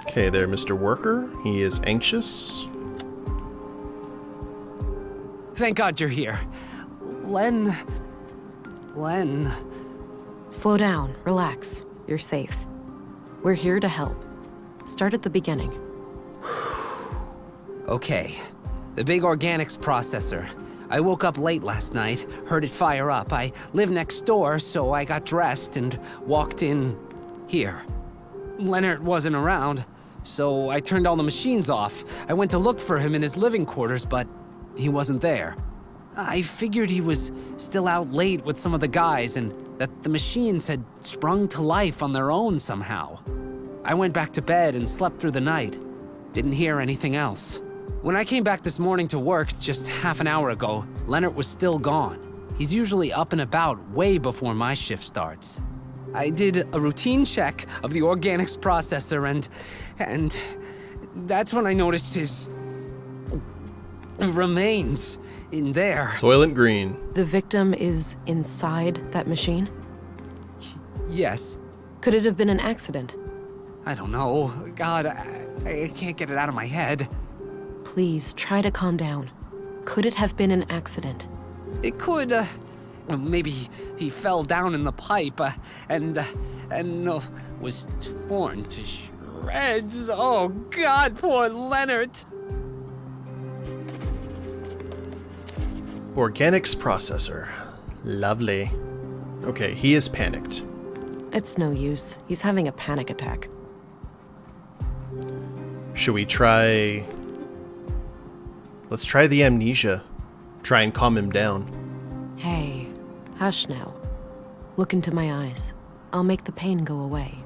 Okay, there, Mr. Worker. He is anxious. Thank God you're here. Len... Slow down. Relax. You're safe. We're here to help. Start at the beginning. Okay. The big organics processor. I woke up late last night, heard it fire up. I live next door, so I got dressed and walked in here. Leonard wasn't around, so I turned all the machines off. I went to look for him in his living quarters, but he wasn't there. I figured he was still out late with some of the guys and that the machines had sprung to life on their own somehow. I went back to bed and slept through the night. Didn't hear anything else. When I came back this morning to work just half an hour ago, Leonard was still gone. He's usually up and about way before my shift starts. I did a routine check of the organics processor and that's when I noticed his remains in there. Soylent Green. The victim is inside that machine? Yes. Could it have been an accident? I don't know. God, I can't get it out of my head. Please, try to calm down. Could it have been an accident? It could, maybe he fell down in the pipe, and was torn to shreds. Oh, God, poor Leonard. Organics processor. Lovely. Okay, he is panicked. It's no use. He's having a panic attack. Should we try... Let's try the amnesia. Try and calm him down. Hey, hush now. Look into my eyes. I'll make the pain go away.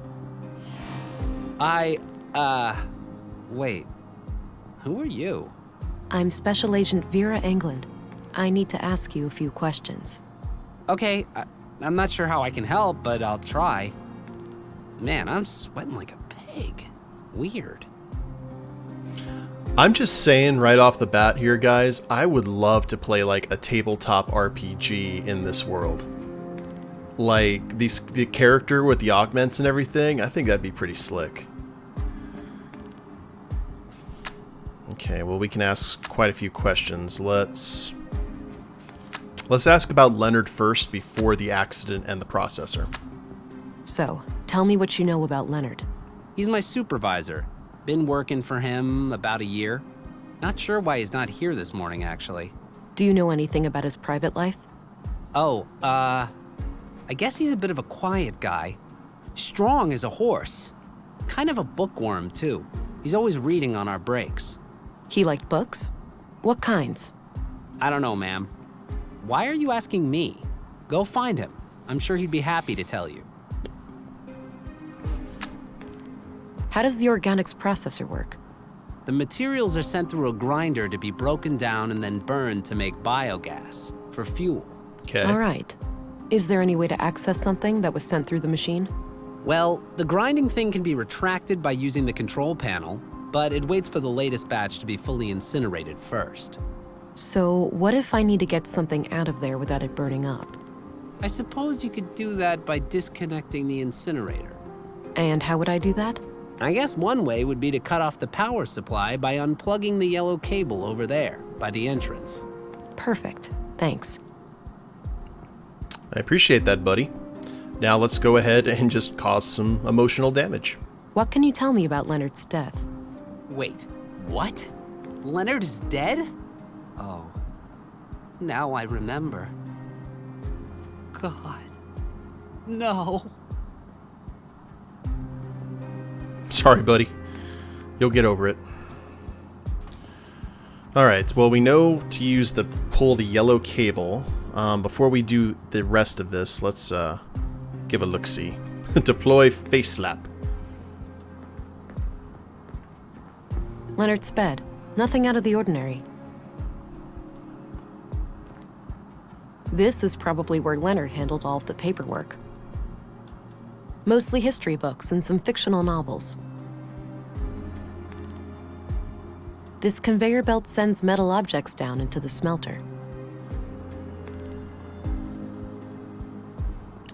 Wait. Who are you? I'm Special Agent Vera England. I need to ask you a few questions. Okay, I'm not sure how I can help, but I'll try. Man, I'm sweating like a pig. Weird. I'm just saying right off the bat here, guys, I would love to play like a tabletop RPG in this world. Like the character with the augments and everything, I think that'd be pretty slick. Okay, well, we can ask quite a few questions. Let's ask about Leonard first before the accident and the processor. So, tell me what you know about Leonard. He's my supervisor. Been working for him about a year. Not sure why he's not here this morning, actually. Do you know anything about his private life? Oh, I guess he's a bit of a quiet guy. Strong as a horse. Kind of a bookworm, too. He's always reading on our breaks. He liked books? What kinds? I don't know, ma'am. Why are you asking me? Go find him. I'm sure he'd be happy to tell you. How does the organics processor work? The materials are sent through a grinder to be broken down and then burned to make biogas for fuel. Okay. All right. Is there any way to access something that was sent through the machine? Well, the grinding thing can be retracted by using the control panel, but it waits for the latest batch to be fully incinerated first. So, what if I need to get something out of there without it burning up? I suppose you could do that by disconnecting the incinerator. And how would I do that? I guess one way would be to cut off the power supply by unplugging the yellow cable over there, by the entrance. Perfect. Thanks. I appreciate that, buddy. Now let's go ahead and just cause some emotional damage. What can you tell me about Leonard's death? Wait, what? Leonard is dead? Oh, now I remember. God, no. Sorry, buddy. You'll get over it. Alright, well, we know to pull the yellow cable. Before we do the rest of this, let's give a look-see. Deploy face slap. Leonard's bed. Nothing out of the ordinary. This is probably where Leonard handled all of the paperwork. Mostly history books and some fictional novels. This conveyor belt sends metal objects down into the smelter.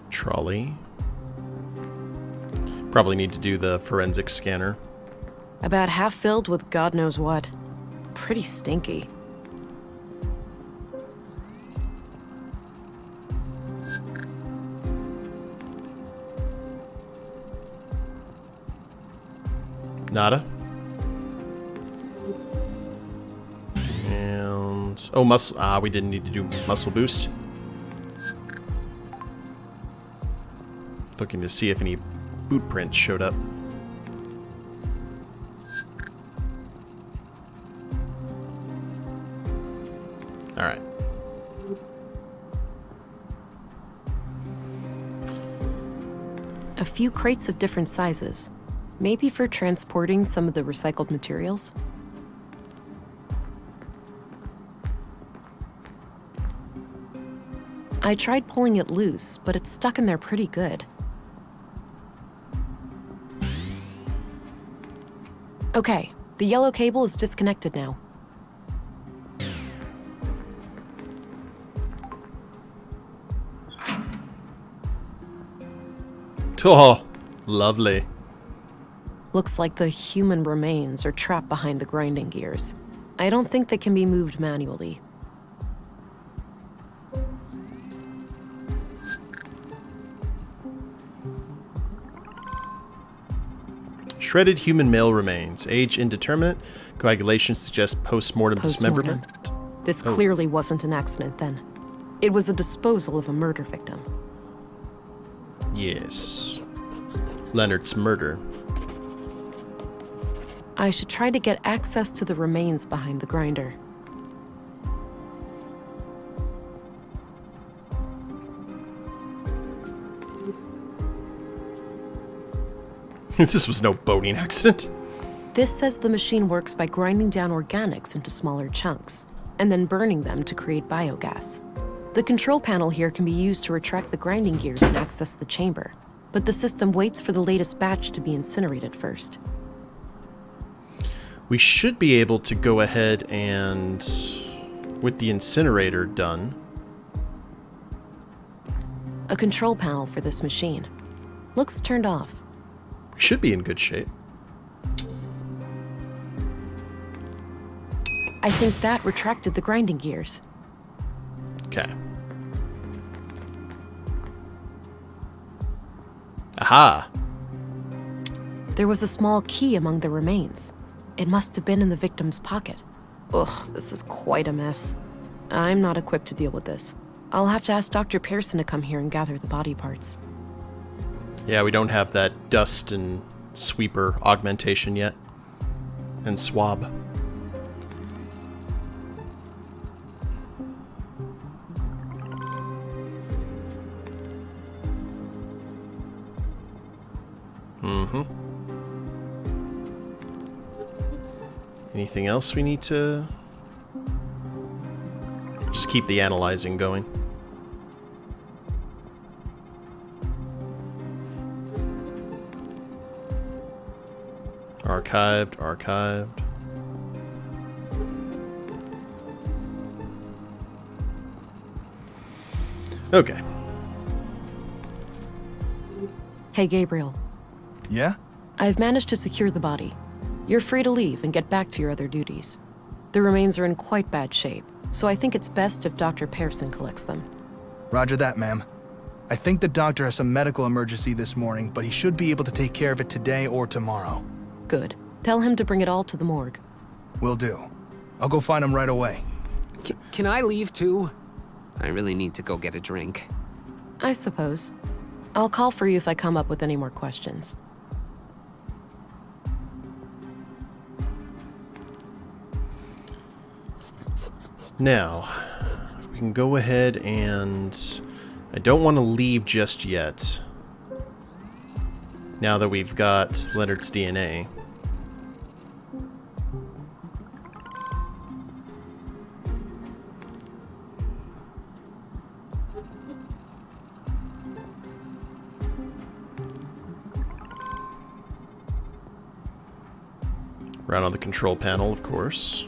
Trolley. Probably need to do the forensic scanner. About half filled with God knows what. Pretty stinky. Nada. And oh, muscle. We didn't need to do muscle boost. Looking to see if any boot prints showed up. All right. A few crates of different sizes. Maybe for transporting some of the recycled materials? I tried pulling it loose, but it's stuck in there pretty good. Okay, the yellow cable is disconnected now. Oh, lovely. Looks like the human remains are trapped behind the grinding gears. I don't think they can be moved manually. Shredded human male remains. Age indeterminate. Coagulation suggests post-mortem dismemberment. This clearly wasn't an accident then. It was a disposal of a murder victim. Yes. Leonard's murder. I should try to get access to the remains behind the grinder. This was no boating accident. This says the machine works by grinding down organics into smaller chunks, and then burning them to create biogas. The control panel here can be used to retract the grinding gears and access the chamber, but the system waits for the latest batch to be incinerated first. We should be able to go ahead and, with the incinerator done... A control panel for this machine. Looks turned off. We should be in good shape. I think that retracted the grinding gears. Okay. Aha! There was a small key among the remains. It must have been in the victim's pocket. Ugh, this is quite a mess. I'm not equipped to deal with this. I'll have to ask Dr. Pearson to come here and gather the body parts. Yeah, we don't have that dust and sweeper augmentation yet. And swab. Anything else we need to... Just keep the analyzing going. Archived. Okay. Hey, Gabriel. Yeah? I've managed to secure the body. You're free to leave and get back to your other duties. The remains are in quite bad shape, so I think it's best if Dr. Pearson collects them. Roger that, ma'am. I think the doctor has some medical emergency this morning, but he should be able to take care of it today or tomorrow. Good. Tell him to bring it all to the morgue. Will do. I'll go find him right away. Can I leave too? I really need to go get a drink. I suppose. I'll call for you if I come up with any more questions. Now, we can go ahead and... I don't want to leave just yet. Now that we've got Leonard's DNA. Around on the control panel, of course.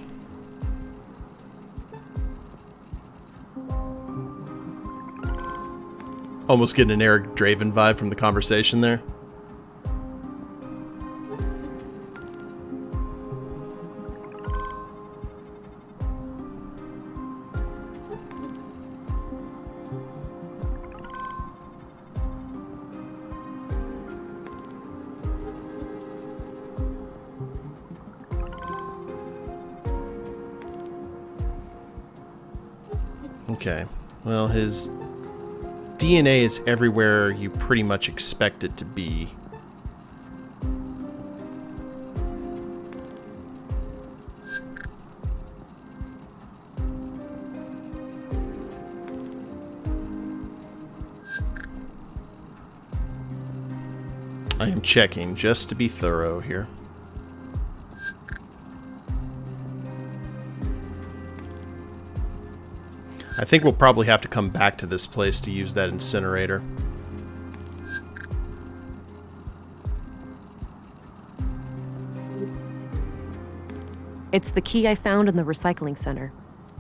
Almost getting an Eric Draven vibe from the conversation there. Okay, well, his DNA is everywhere you pretty much expect it to be. I am checking just to be thorough here. I think we'll probably have to come back to this place to use that incinerator. It's the key I found in the recycling center.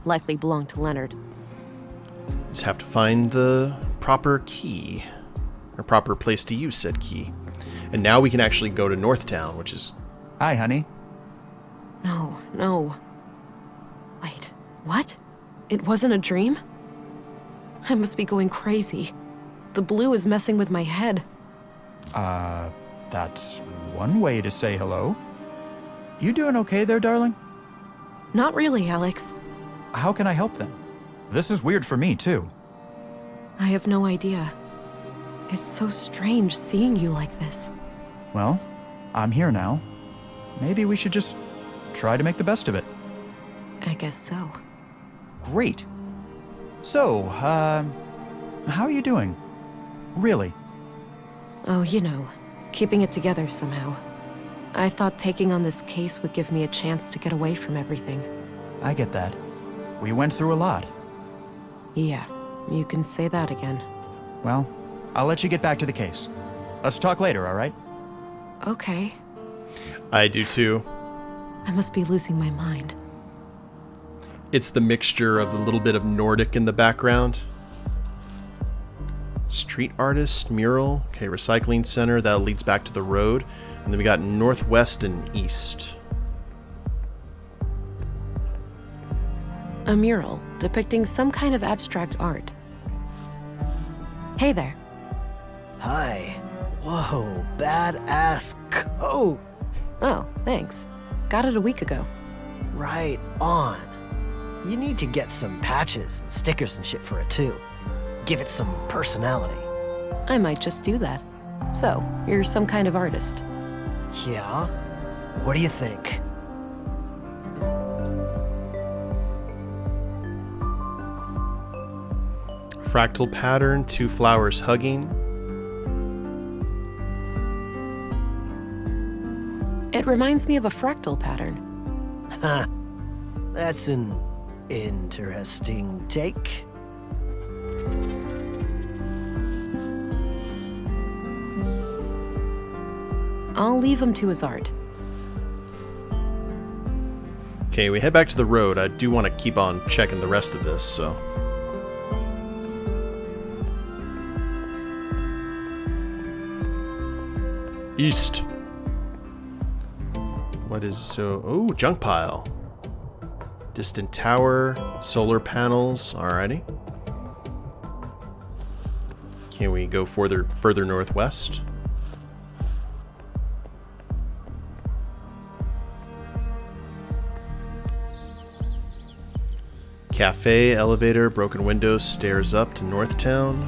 Likely belonged to Leonard. Just have to find the proper key. Or proper place to use said key. And now we can actually go to Northtown, which is... Hi, honey. No. Wait, what? It wasn't a dream? I must be going crazy. The blue is messing with my head. That's one way to say hello. You doing okay there, darling? Not really, Alex. How can I help then? This is weird for me, too. I have no idea. It's so strange seeing you like this. Well, I'm here now. Maybe we should just try to make the best of it. I guess so. Great. So, how are you doing? Really? Oh, you know, keeping it together somehow. I thought taking on this case would give me a chance to get away from everything. I get that. We went through a lot. Yeah, you can say that again. Well, I'll let you get back to the case. Let's talk later, all right? Okay. I do too. I must be losing my mind. It's the mixture of the little bit of Nordic in the background. Street artist, mural. Okay, recycling center. That leads back to the road. And then we got northwest and east. A mural depicting some kind of abstract art. Hey there. Hi. Whoa, badass coat. Oh, thanks. Got it a week ago. Right on. You need to get some patches and stickers and shit for it too. Give it some personality. I might just do that. So, you're some kind of artist. Yeah? What do you think? Fractal pattern, 2 flowers hugging. It reminds me of a fractal pattern. Huh. That's an interesting take. I'll leave him to his art. Okay, we head back to the road. I do want to keep on checking the rest of this, so... East. What is so... Oh, junk pile. Distant tower, solar panels, alrighty. Can we go further northwest? Cafe, elevator, broken windows, stairs up to Northtown.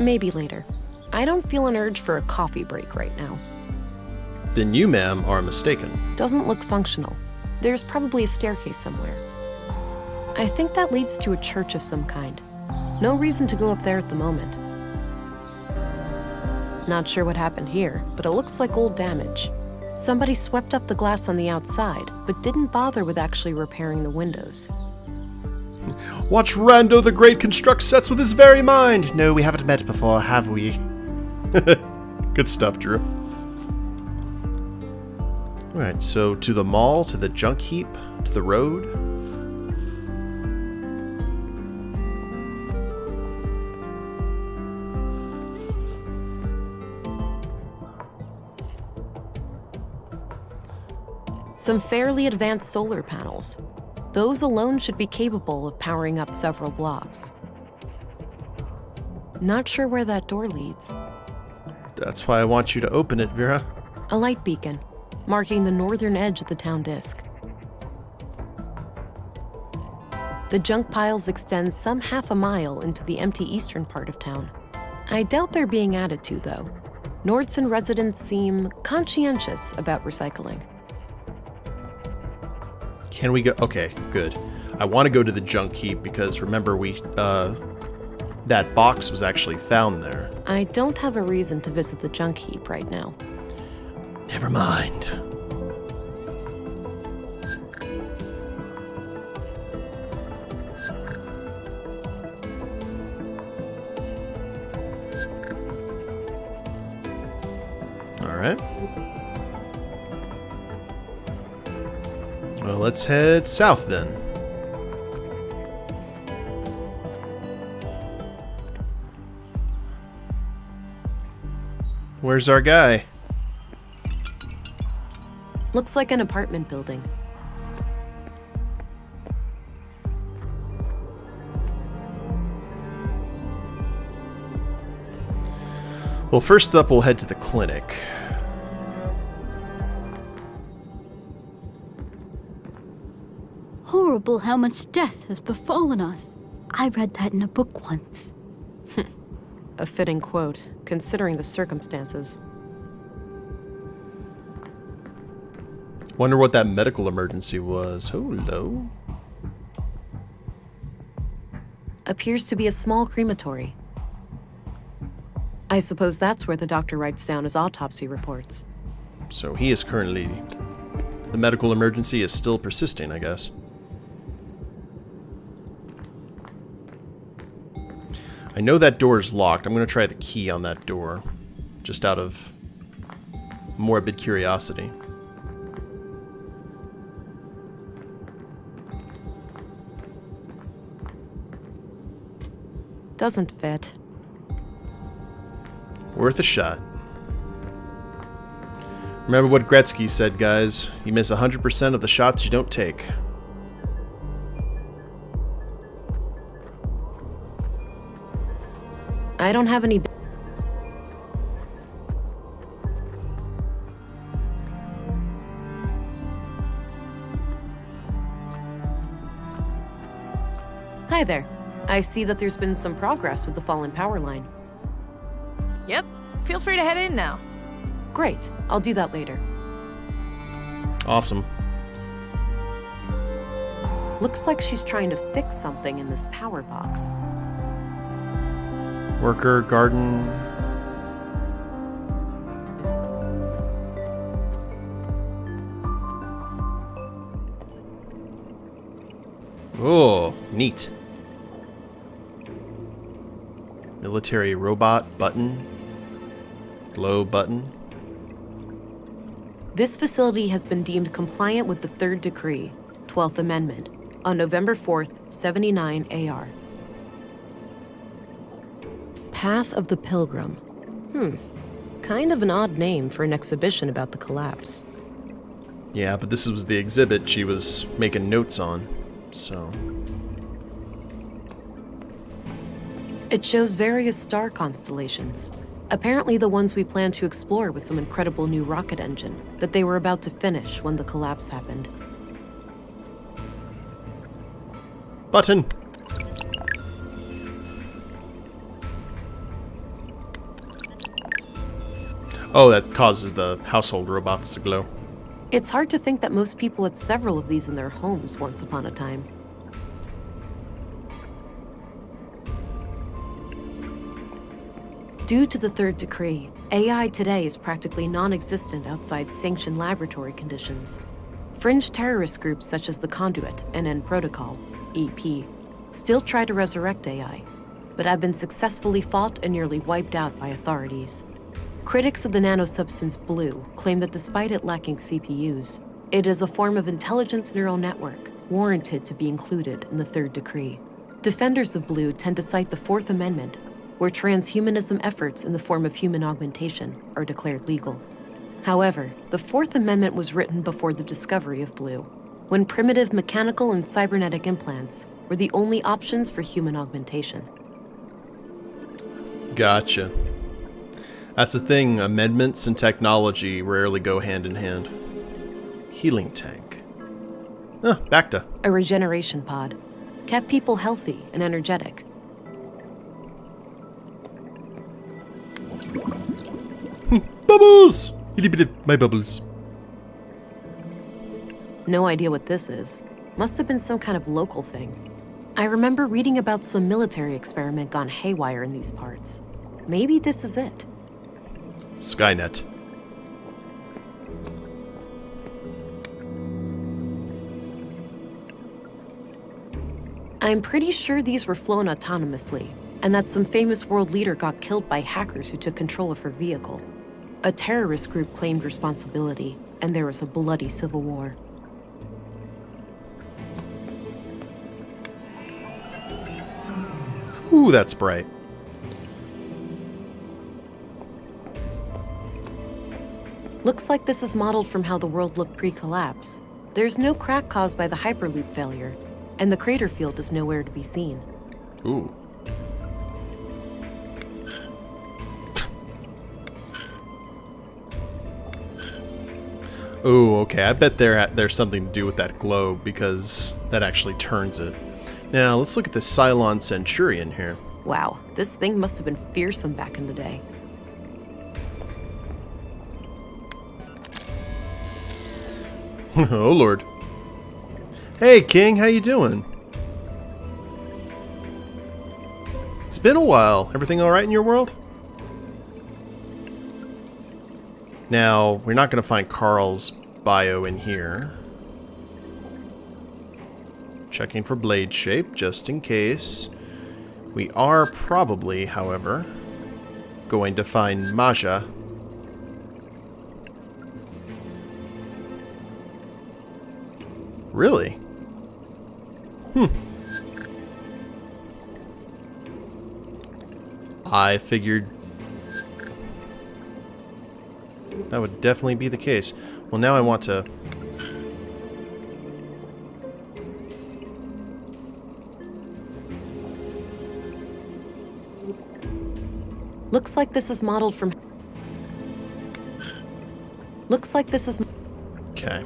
Maybe later. I don't feel an urge for a coffee break right now. Then you, ma'am, are mistaken. Doesn't look functional. There's probably a staircase somewhere. I think that leads to a church of some kind. No reason to go up there at the moment. Not sure what happened here, but it looks like old damage. Somebody swept up the glass on the outside, but didn't bother with actually repairing the windows. Watch Rando the Great construct sets with his very mind! No, we haven't met before, have we? Good stuff, Drew. Alright, so to the mall, to the junk heap, to the road. Some fairly advanced solar panels. Those alone should be capable of powering up several blocks. Not sure where that door leads. That's why I want you to open it, Vera. A light beacon, marking the northern edge of the town disk. The junk piles extend some half a mile into the empty eastern part of town. I doubt they're being added to, though. Nordson residents seem conscientious about recycling. Can we go? Okay, good. I want to go to the junk heap because remember that box was actually found there. I don't have a reason to visit the junk heap right now. Never mind. All right. Well, let's head south then. Where's our guy? Looks like an apartment building. Well, first up, we'll head to the clinic. Horrible how much death has befallen us. I read that in a book once. A fitting quote, considering the circumstances. Wonder what that medical emergency was. Hello. Appears to be a small crematory. I suppose that's where the doctor writes down his autopsy reports. So he is currently... The medical emergency is still persisting, I guess. I know that door is locked. I'm going to try the key on that door. Just out of morbid curiosity. Doesn't fit. Worth a shot. Remember what Gretzky said, guys. You miss 100% of the shots you don't take. I don't have any... Hi there. I see that there's been some progress with the fallen power line. Yep. Feel free to head in now. Great. I'll do that later. Awesome. Looks like she's trying to fix something in this power box. Worker, garden... Oh, neat. Military robot button. Glow button. This facility has been deemed compliant with the Third Decree, 12th Amendment, on November 4th, 79 AR. Path of the Pilgrim. Kind of an odd name for an exhibition about the collapse. Yeah, but this was the exhibit she was making notes on, so... It shows various star constellations. Apparently the ones we plan to explore with some incredible new rocket engine that they were about to finish when the collapse happened. Button! Oh, that causes the household robots to glow. It's hard to think that most people had several of these in their homes once upon a time. Due to the Third Decree, AI today is practically non-existent outside sanctioned laboratory conditions. Fringe terrorist groups such as the Conduit and End Protocol, EP, still try to resurrect AI, but have been successfully fought and nearly wiped out by authorities. Critics of the nanosubstance Blue claim that despite it lacking CPUs, it is a form of intelligent neural network warranted to be included in the Third Decree. Defenders of Blue tend to cite the Fourth Amendment, where transhumanism efforts in the form of human augmentation are declared legal. However, the Fourth Amendment was written before the discovery of Blue, when primitive mechanical and cybernetic implants were the only options for human augmentation. Gotcha. That's the thing, amendments and technology rarely go hand in hand. Healing tank. Bacta. A regeneration pod. Kept people healthy and energetic. Bubbles! My bubbles. No idea what this is. Must have been some kind of local thing. I remember reading about some military experiment gone haywire in these parts. Maybe this is it. Skynet. I'm pretty sure these were flown autonomously, and that some famous world leader got killed by hackers who took control of her vehicle. A terrorist group claimed responsibility, and there was a bloody civil war. Ooh, that's bright. Looks like this is modeled from how the world looked pre-collapse. There's no crack caused by the Hyperloop failure, and the crater field is nowhere to be seen. Ooh. Oh, okay. I bet there's something to do with that globe, because that actually turns it. Now, let's look at the Cylon Centurion here. Wow, this thing must have been fearsome back in the day. Oh, Lord. Hey, King, how you doing? been a while. Everything all right in your world? Now, we're not going to find Karl's bio in here. Checking for blade shape, just in case. We are probably, however, going to find Maja. Really? I figured that would definitely be the case. Well, now I want to... Looks like this is modeled from... Looks like this is... Okay.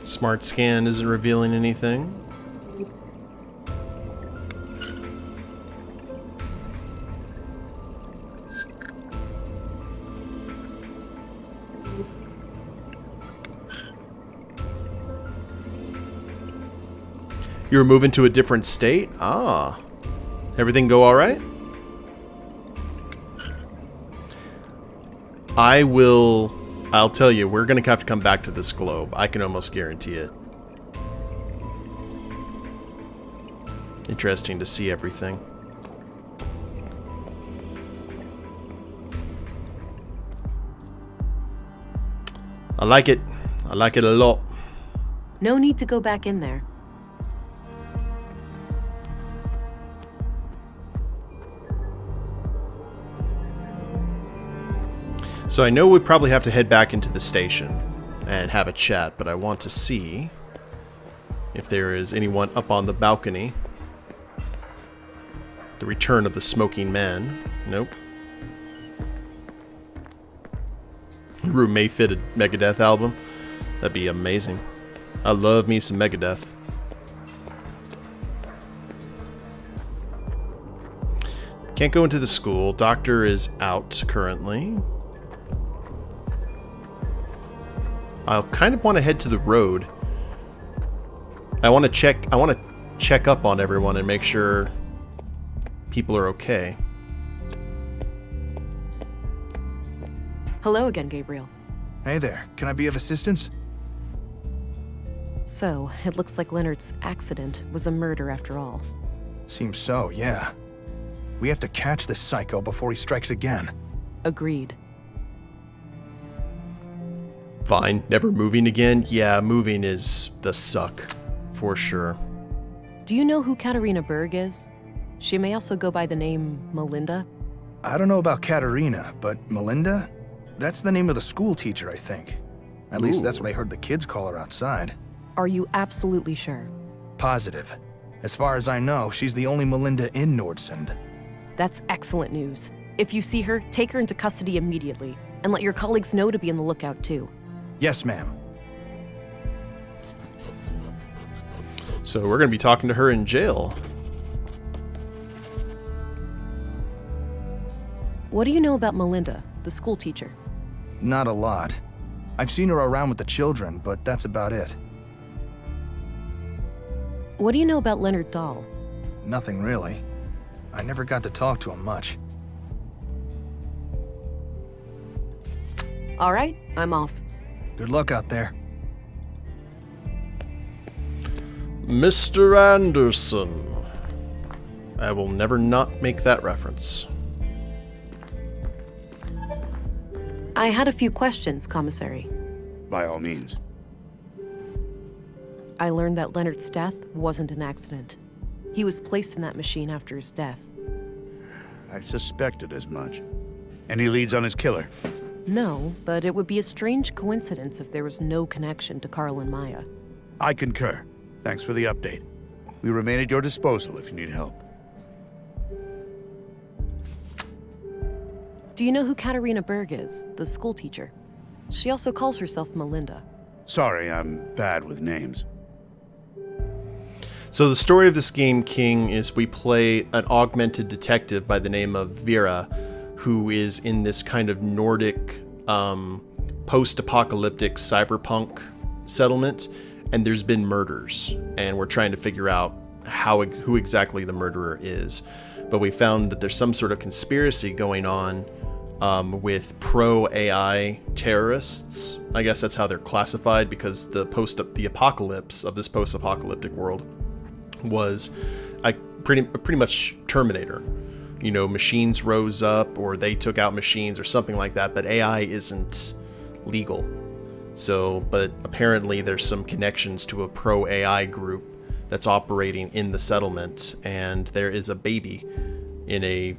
Smart scan isn't revealing anything. You were moving to a different state? Ah. Everything go all right? I'll tell you, we're going to have to come back to this globe. I can almost guarantee it. Interesting to see everything. I like it. I like it a lot. No need to go back in there. So I know we probably have to head back into the station and have a chat, but I want to see if there is anyone up on the balcony. The return of the smoking man. Nope. Room may fit a Megadeth album. That'd be amazing. I love me some Megadeth. Can't go into the school. Doctor is out currently. I'll kind of want to head to the road. I want to check up on everyone and make sure people are okay. Hello again, Gabriel. Hey there, can I be of assistance? So, it looks like Leonard's accident was a murder after all. Seems so, yeah. We have to catch this psycho before he strikes again. Agreed. Fine, never moving again? Yeah, moving is the suck, for sure. Do you know who Katarina Berg is? She may also go by the name Melinda. I don't know about Katarina, but Melinda? That's the name of the school teacher, I think. At least that's what I heard the kids call her outside. Are you absolutely sure? Positive. As far as I know, she's the only Melinda in Nordsund. That's excellent news. If you see her, take her into custody immediately, and let your colleagues know to be on the lookout too. Yes, ma'am. So we're going to be talking to her in jail. What do you know about Melinda, the school teacher? Not a lot. I've seen her around with the children, but that's about it. What do you know about Leonard Dahl? Nothing really. I never got to talk to him much. All right, I'm off. Good luck out there. Mr. Anderson. I will never not make that reference. I had a few questions, Commissary. By all means. I learned that Leonard's death wasn't an accident. He was placed in that machine after his death. I suspected as much. Any leads on his killer? No, but it would be a strange coincidence if there was no connection to Karl and Maya. I concur. Thanks for the update. We remain at your disposal if you need help. Do you know who Katarina Berg is, the school teacher? She also calls herself Melinda. Sorry, I'm bad with names. So the story of this game, King, is we play an augmented detective by the name of Vera, who is in this kind of Nordic post-apocalyptic cyberpunk settlement, and there's been murders, and we're trying to figure out who exactly the murderer is. But we found that there's some sort of conspiracy going on with pro-AI terrorists. I guess that's how they're classified, because the apocalypse of this post-apocalyptic world was pretty much Terminator. You know, machines rose up, or they took out machines, or something like that, but AI isn't legal. So, but apparently there's some connections to a pro-AI group that's operating in the settlement, and there is a baby in a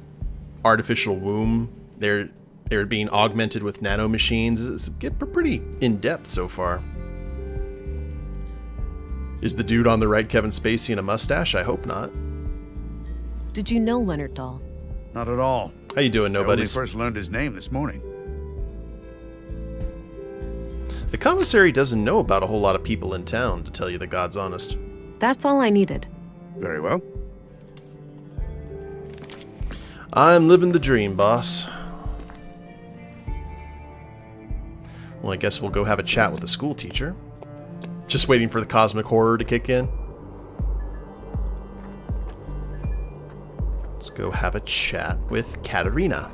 artificial womb. They're being augmented with nanomachines. It's pretty in-depth so far. Is the dude on the right Kevin Spacey in a mustache? I hope not. Did you know Leonard Dahl? Not at all. How you doing, nobodies? I only first learned his name this morning. The commissary doesn't know about a whole lot of people in town, to tell you the God's honest. That's all I needed. Very well. I'm living the dream, boss. Well, I guess we'll go have a chat with the school teacher. Just waiting for the cosmic horror to kick in. Let's go have a chat with Katerina.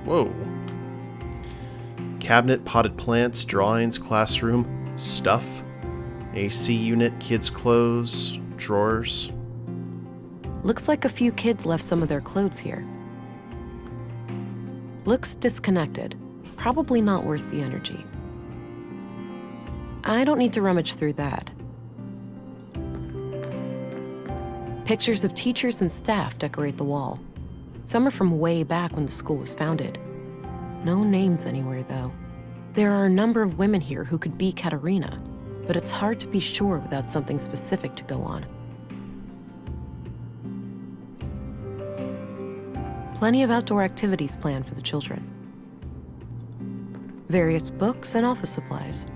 Whoa. Cabinet, potted plants, drawings, classroom, stuff, AC unit, kids' clothes, drawers. Looks like a few kids left some of their clothes here. Looks disconnected. Probably not worth the energy. I don't need to rummage through that. Pictures of teachers and staff decorate the wall. Some are from way back when the school was founded. No names anywhere, though. There are a number of women here who could be Katerina, but it's hard to be sure without something specific to go on. Plenty of outdoor activities planned for the children. Various books and office supplies.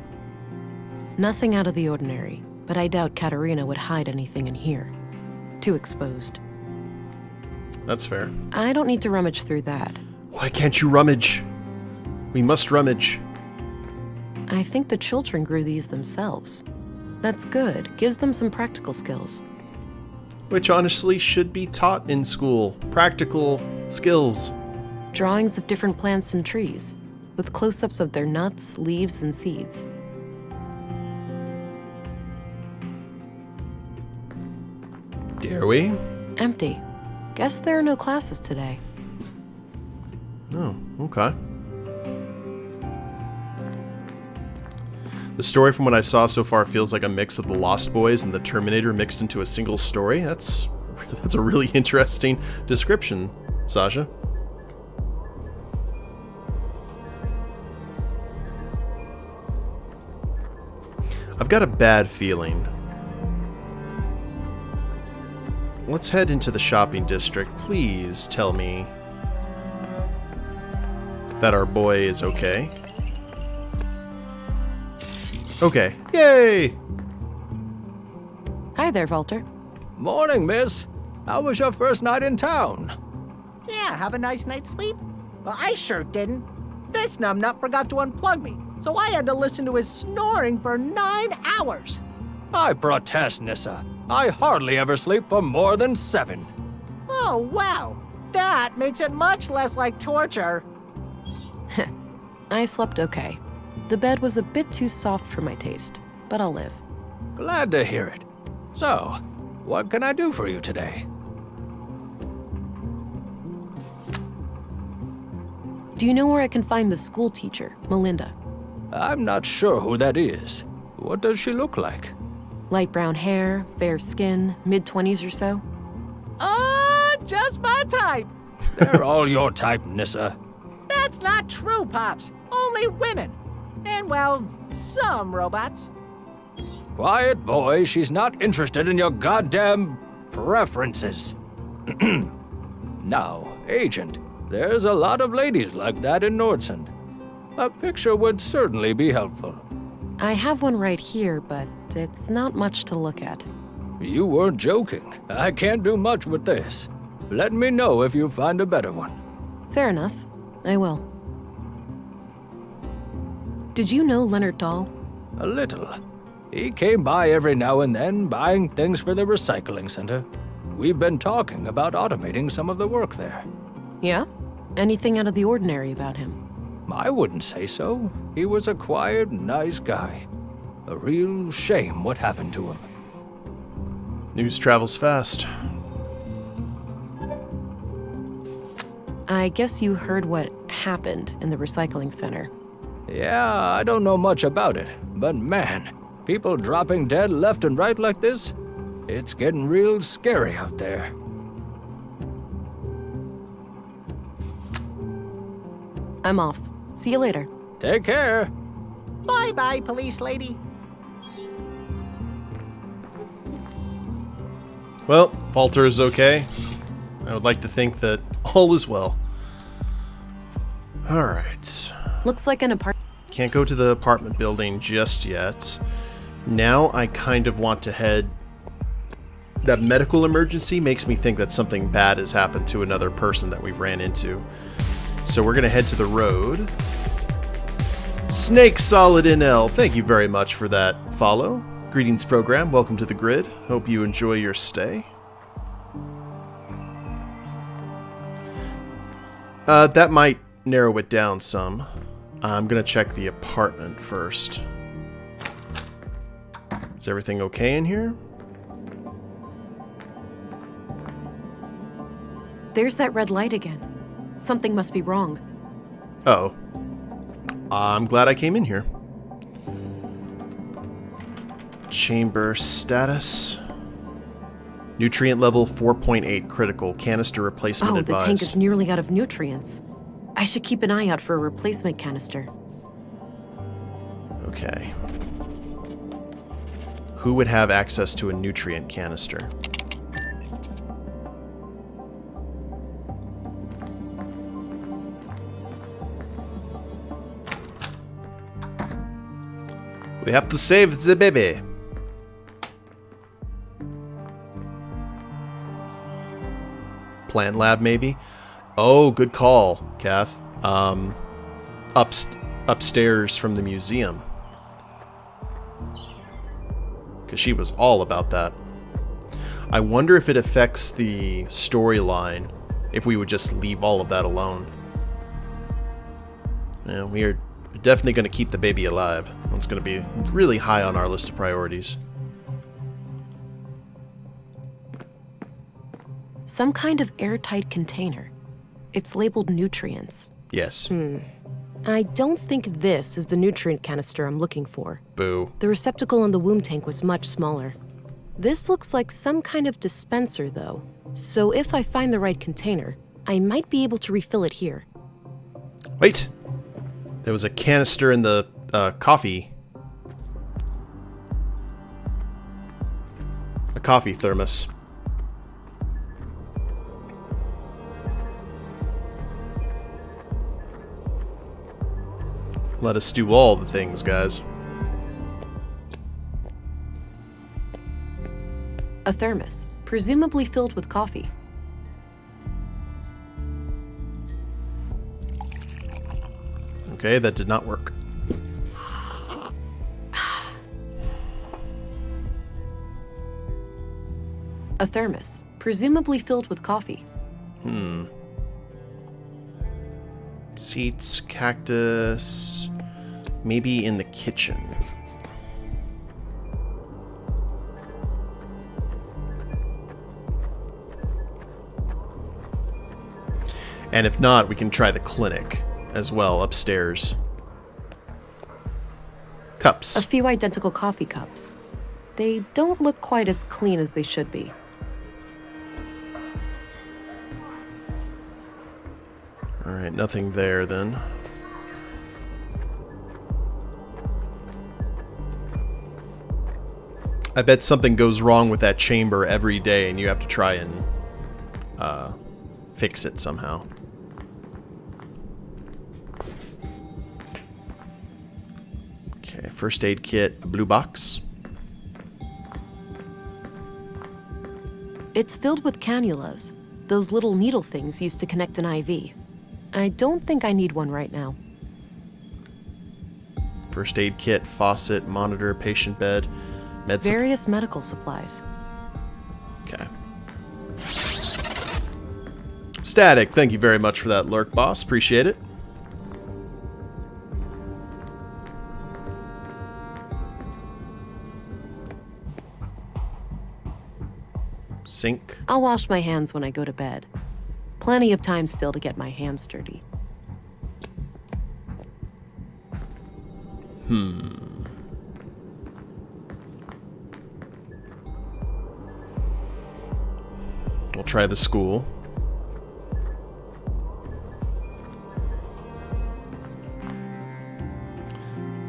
Nothing out of the ordinary, but I doubt Katerina would hide anything in here. Too exposed. That's fair. I don't need to rummage through that. Why can't you rummage? We must rummage. I think the children grew these themselves. That's good. Gives them some practical skills. Which honestly should be taught in school. Practical skills. Drawings of different plants and trees, with close-ups of their nuts, leaves, and seeds. Dare we? Empty. Guess there are no classes today. Oh, okay. The story from what I saw so far feels like a mix of The Lost Boys and The Terminator mixed into a single story. That's a really interesting description, Sasha. I've got a bad feeling. Let's head into the shopping district. Please tell me that our boy is okay. Okay. Yay! Hi there, Walter. Morning, miss. How was your first night in town? Yeah, have a nice night's sleep? Well, I sure didn't. This numbnut forgot to unplug me, so I had to listen to his snoring for 9 hours. I protest, Nissa. I hardly ever sleep for more than 7. Oh, wow. That makes it much less like torture. I slept okay. The bed was a bit too soft for my taste, but I'll live. Glad to hear it. So, what can I do for you today? Do you know where I can find the school teacher, Melinda? I'm not sure who that is. What does she look like? Light brown hair, fair skin, mid-20s or so? Just my type. They're all your type, Nissa. That's not true, Pops. Only women. And, well, some robots. Quiet, boy. She's not interested in your goddamn preferences. Now, Agent, there's a lot of ladies like that in Nordsund. A picture would certainly be helpful. I have one right here, but it's not much to look at. You weren't joking. I can't do much with this. Let me know if you find a better one. Fair enough. I will. Did you know Leonard Dahl? A little. He came by every now and then, buying things for the recycling center. We've been talking about automating some of the work there. Yeah? Anything out of the ordinary about him? I wouldn't say so. He was a quiet, nice guy. A real shame what happened to him. News travels fast. I guess you heard what happened in the recycling center. Yeah, I don't know much about it, but man, people dropping dead left and right like this, it's getting real scary out there. I'm off. See you later. Take care. Bye-bye, police lady. Well, Walter is okay. I would like to think that all is well. Alright. Looks like an apartment. Can't go to the apartment building just yet. Now I kind of want to head... That medical emergency makes me think that something bad has happened to another person that we've ran into. So we're going to head to the road. Snake Solid NL, thank you very much for that follow. Greetings, program. Welcome to the grid. Hope you enjoy your stay. That might narrow it down some. I'm going to check the apartment first. Is everything okay in here? There's that red light again. Something must be wrong. Oh. I'm glad I came in here. Chamber status. Nutrient level 4.8 critical. Canister replacement advised. The tank is nearly out of nutrients. I should keep an eye out for a replacement canister. Okay. Who would have access to a nutrient canister? We have to save the baby. Plant lab, maybe? Oh, good call, Kath. Upstairs from the museum. Because she was all about that. I wonder if it affects the storyline if we would just leave all of that alone. Yeah, we are definitely going to keep the baby alive. It's going to be really high on our list of priorities. Some kind of airtight container. It's labeled nutrients. Yes. I don't think this is the nutrient canister I'm looking for. Boo. The receptacle on the womb tank was much smaller. This looks like some kind of dispenser, though. So if I find the right container, I might be able to refill it here. Wait! There was a canister in the coffee. A coffee thermos. Let us do all the things, guys. A thermos, presumably filled with coffee. Okay, that did not work. A thermos, presumably filled with coffee. Seats, cactus, maybe in the kitchen. And if not, we can try the clinic as well, upstairs. Cups. A few identical coffee cups. They don't look quite as clean as they should be. Alright, nothing there then. I bet something goes wrong with that chamber every day and you have to try and fix it somehow. Okay, first aid kit, a blue box. It's filled with cannulas, those little needle things used to connect an IV. I don't think I need one right now. First aid kit, faucet, monitor, patient bed, Various medical supplies. Okay. Static, thank you very much for that lurk, boss. Appreciate it. Sink. I'll wash my hands when I go to bed. Plenty of time still to get my hands dirty. We'll try the school.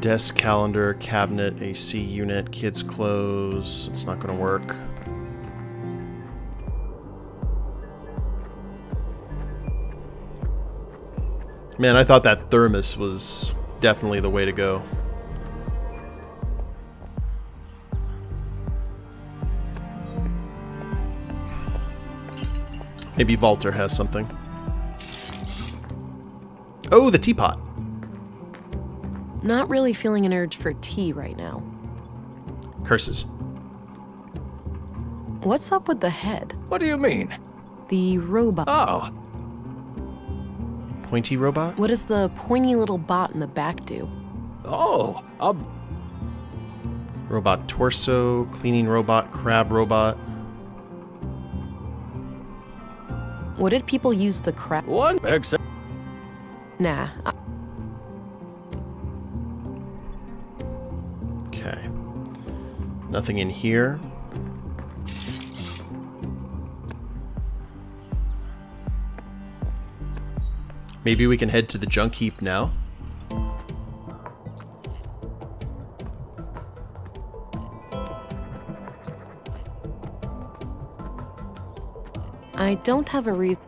Desk, calendar, cabinet, AC unit, kids' clothes. It's not going to work. Man, I thought that thermos was definitely the way to go. Maybe Walter has something. Oh, the teapot. Not really feeling an urge for tea right now. Curses. What's up with the head? What do you mean? The robot. Oh. Pointy robot? What does the pointy little bot in the back do? Oh, Robot torso, cleaning robot, crab robot. What did people use the crab? One except. Nah. Okay. Nothing in here. Maybe we can head to the junk heap now. I don't have a reason.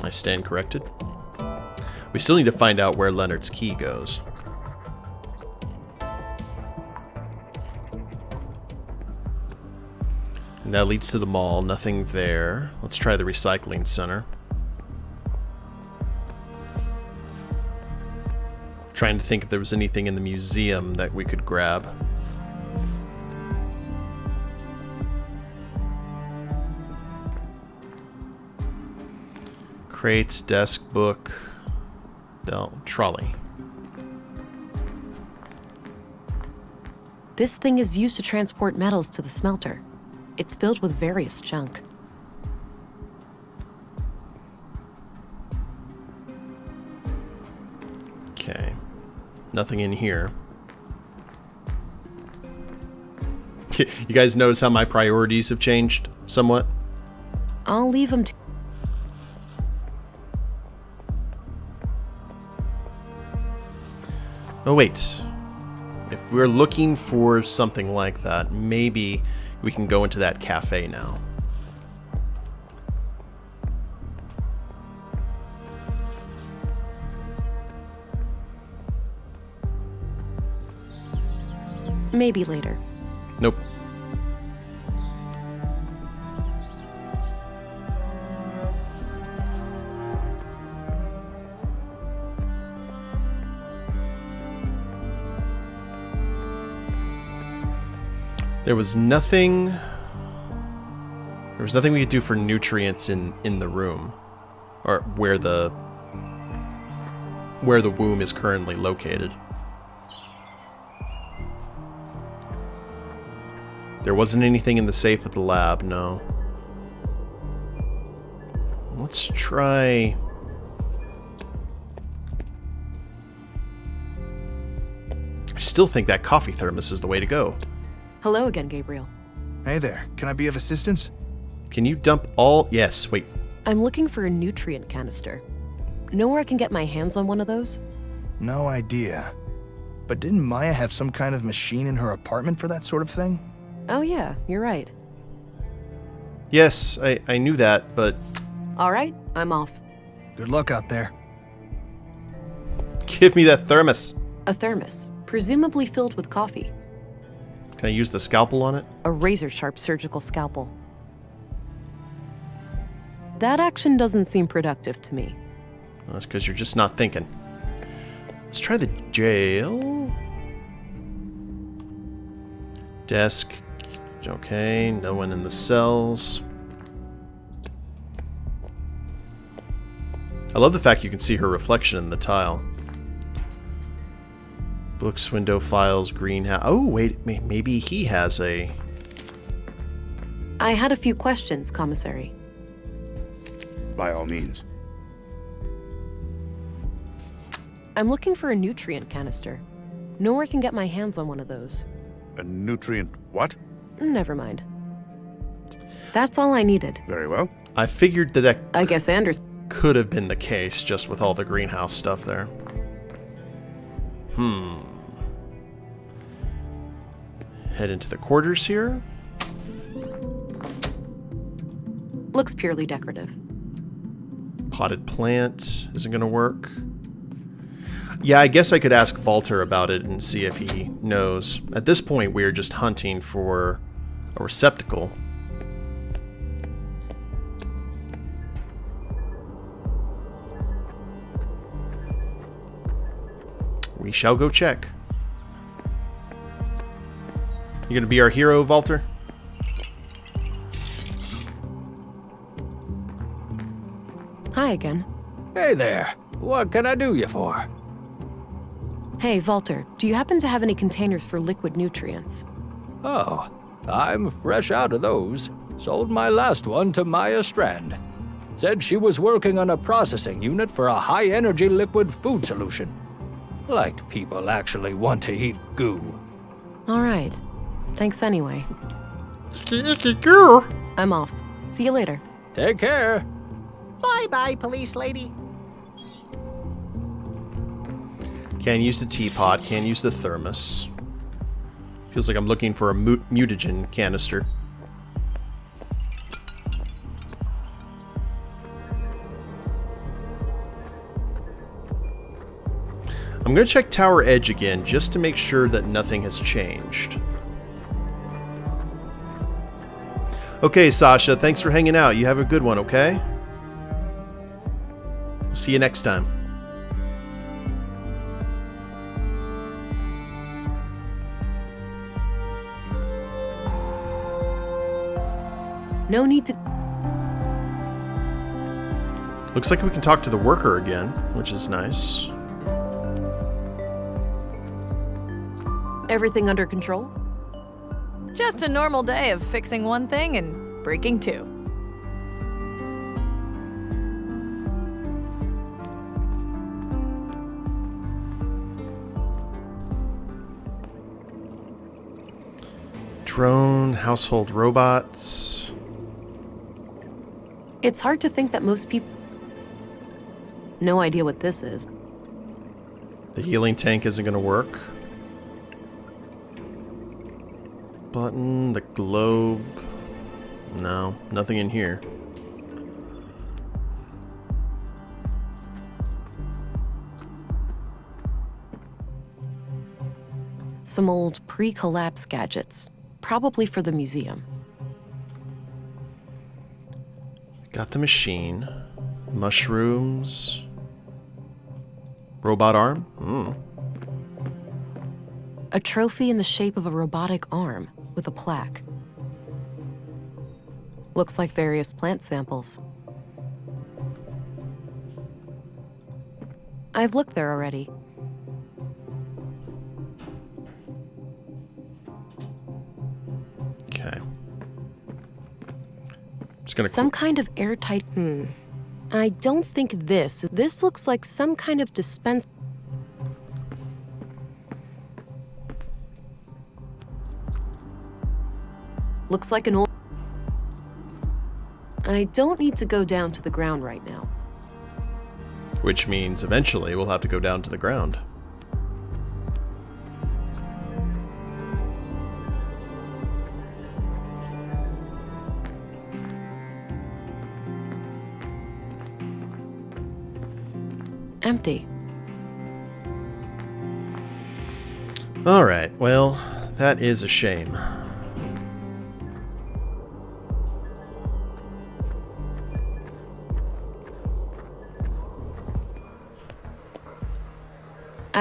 I stand corrected. We still need to find out where Leonard's key goes. And that leads to the mall. Nothing there. Let's try the recycling center. Trying to think if there was anything in the museum that we could grab. Crates, desk, book, belt, trolley. This thing is used to transport metals to the smelter. It's filled with various junk. Okay. Nothing in here. You guys notice how my priorities have changed somewhat? I'll leave them to... Oh, wait. If we're looking for something like that, maybe we can go into that cafe now. Maybe later. Nope. There was nothing we could do for nutrients in the room, or where the womb is currently located. There wasn't anything in the safe at the lab, no. Let's try... I still think that coffee thermos is the way to go. Hello again, Gabriel. Hey there, can I be of assistance? Can you dump all... Yes, wait. I'm looking for a nutrient canister. Know where I can get my hands on one of those? No idea. But didn't Maya have some kind of machine in her apartment for that sort of thing? Oh yeah, you're right. Yes, I knew that, but... All right, I'm off. Good luck out there. Give me that thermos. A thermos, presumably filled with coffee. Can I use the scalpel on it? A razor-sharp surgical scalpel. That action doesn't seem productive to me. Well, that's because you're just not thinking. Let's try the jail. Desk. Okay, no one in the cells. I love the fact you can see her reflection in the tile. Books, window, files, greenhouse. Oh, wait, maybe he has a... I had a few questions, Commissary. By all means. I'm looking for a nutrient canister. Nowhere can get my hands on one of those. A nutrient what? Never mind. That's all I needed. Very well. I figured that I guess Anders could have been the case just with all the greenhouse stuff there. Head into the quarters here. Looks purely decorative. Potted plant isn't going to work. Yeah, I guess I could ask Walter about it and see if he knows. At this point, we're just hunting for a receptacle. We shall go check. You gonna be our hero, Walter? Hi again. Hey there. What can I do you for? Hey, Walter, do you happen to have any containers for liquid nutrients? Oh, I'm fresh out of those. Sold my last one to Maya Strand. Said she was working on a processing unit for a high-energy liquid food solution. Like people actually want to eat goo. All right. Thanks anyway. Goo. I'm off. See you later. Take care. Bye-bye, police lady. Can't use the teapot, can't use the thermos. Feels like I'm looking for a mutagen canister. I'm gonna check Tower Edge again, just to make sure that nothing has changed. Okay, Sasha, thanks for hanging out. You have a good one, okay? See you next time. No need to... Looks like we can talk to the worker again, which is nice. Everything under control? Just a normal day of fixing one thing and breaking two. Drone, household robots. It's hard to think that most people... No idea what this is. The healing tank isn't going to work. Button, the globe. No, nothing in here. Some old pre-collapse gadgets. Probably for the museum. Got the machine. Mushrooms. Robot arm? A trophy in the shape of a robotic arm with a plaque. Looks like various plant samples. I've looked there already. Okay. Just gonna Some kind of airtight... I don't think this... This looks like some kind of dispense... Looks like an old... I don't need to go down to the ground right now. Which means eventually we'll have to go down to the ground. Empty. All right, well, that is a shame.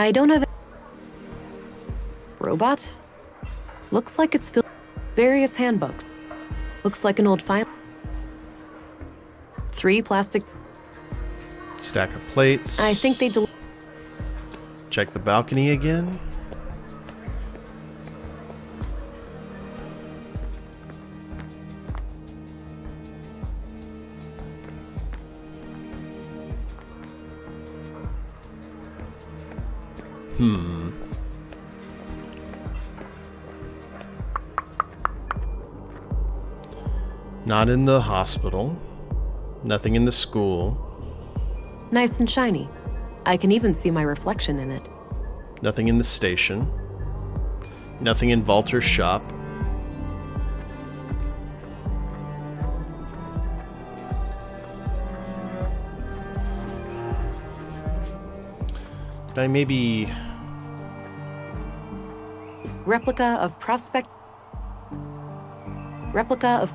I don't have a robot. Looks like it's filled with various handbooks. Looks like an old file. 3 plastic. Stack of plates. I think they Check the balcony again. Not in the hospital. Nothing in the school. Nice and shiny. I can even see my reflection in it. Nothing in the station. Nothing in Walter's shop. Can I maybe... Replica of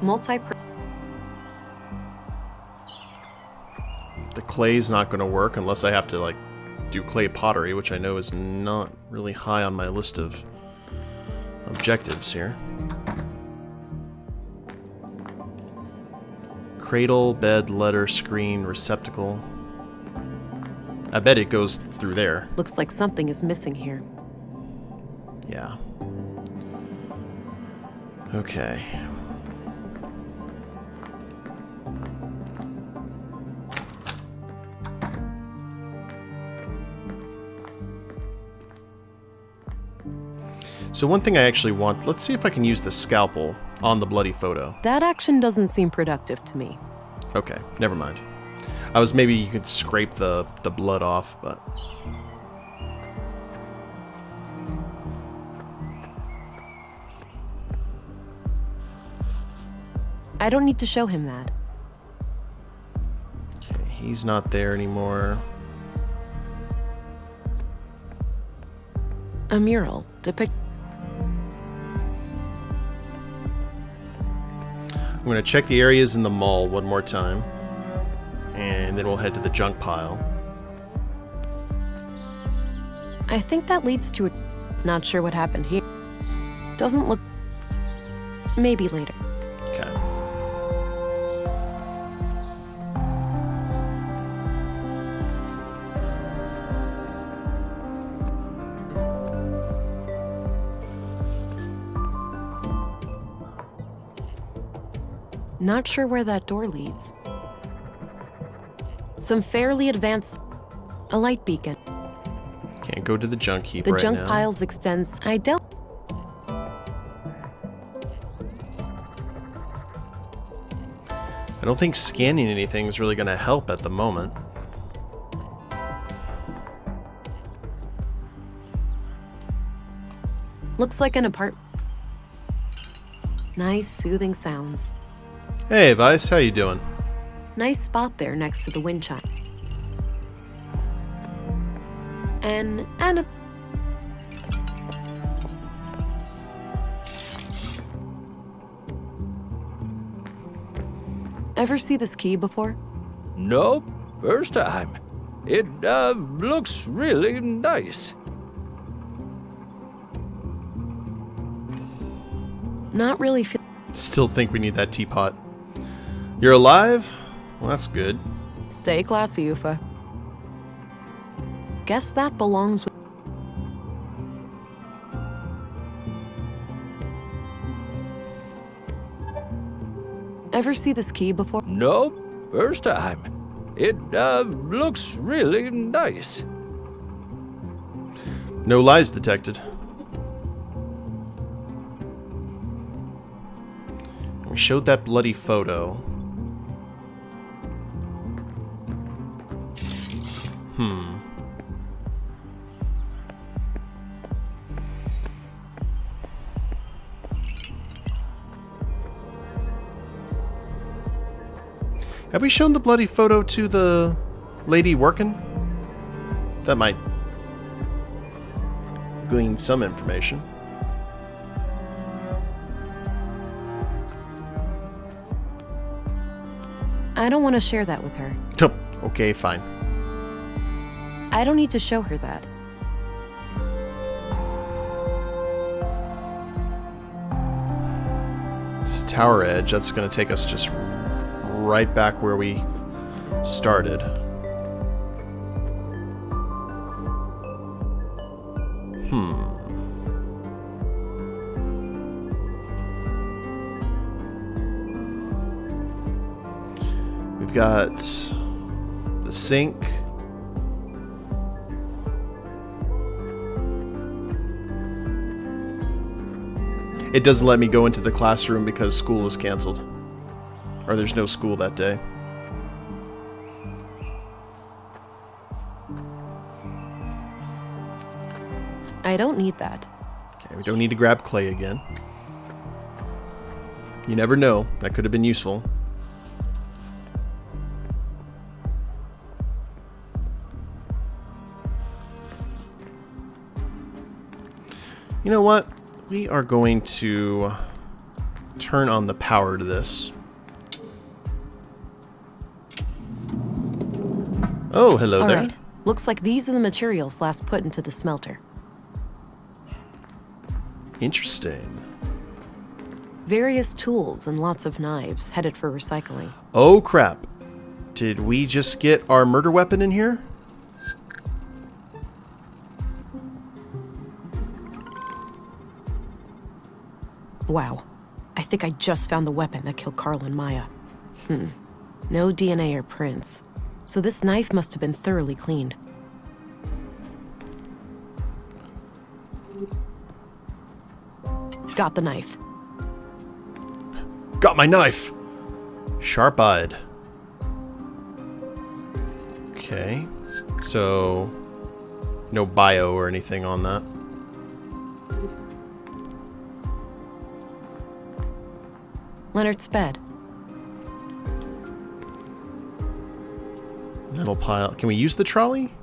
multi... The clay's not going to work unless I have to, like, do clay pottery, which I know is not really high on my list of objectives here. Cradle, bed, letter, screen, receptacle. I bet it goes through there. Looks like something is missing here. Yeah. Okay. So one thing I actually want, let's see if I can use the scalpel on the bloody photo. That action doesn't seem productive to me. Okay, never mind. I was maybe you could scrape the blood off, but... I don't need to show him that. Okay, he's not there anymore. A mural depict. I'm going to check the areas in the mall one more time. And then we'll head to the junk pile. I think that leads to a... Not sure what happened here. Doesn't look... Maybe later. Okay. Not sure where that door leads. Some fairly advanced... A light beacon. Can't go to the junk heap The right junk now. piles extends... I don't... I don't think scanning anything is really going to help at the moment. Looks like an apartment. Nice, soothing sounds. Hey, Vice, how you doing? Nice spot there next to the wind chime. And a... Ever see this key before? Nope, first time. It, looks really nice. Not really Still think we need that teapot. You're alive? Well, that's good. Stay classy, Ufa. Guess that belongs with... Ever see this key before? Nope, first time. It, looks really nice. No lies detected. We showed that bloody photo. Have we shown the bloody photo to the lady working? That might glean some information. I don't want to share that with her. Okay, fine. I don't need to show her that. It's Tower Edge. That's going to take us just right back where we started. We've got the sink. It doesn't let me go into the classroom because school is canceled. Or there's no school that day. I don't need that. Okay, we don't need to grab clay again. You never know. That could have been useful. You know what? We are going to turn on the power to this. Oh, hello All there. right. Looks like these are the materials last put into the smelter. Interesting. Various tools and lots of knives headed for recycling. Oh, crap. Did we just get our murder weapon in here? Wow. I think I just found the weapon that killed Karl and Maya. No DNA or prints. So this knife must have been thoroughly cleaned. Got the knife. Got my knife! Sharp-eyed. Okay. So, no bio or anything on that. Leonard's bed. Metal pile. Can we use the trolley?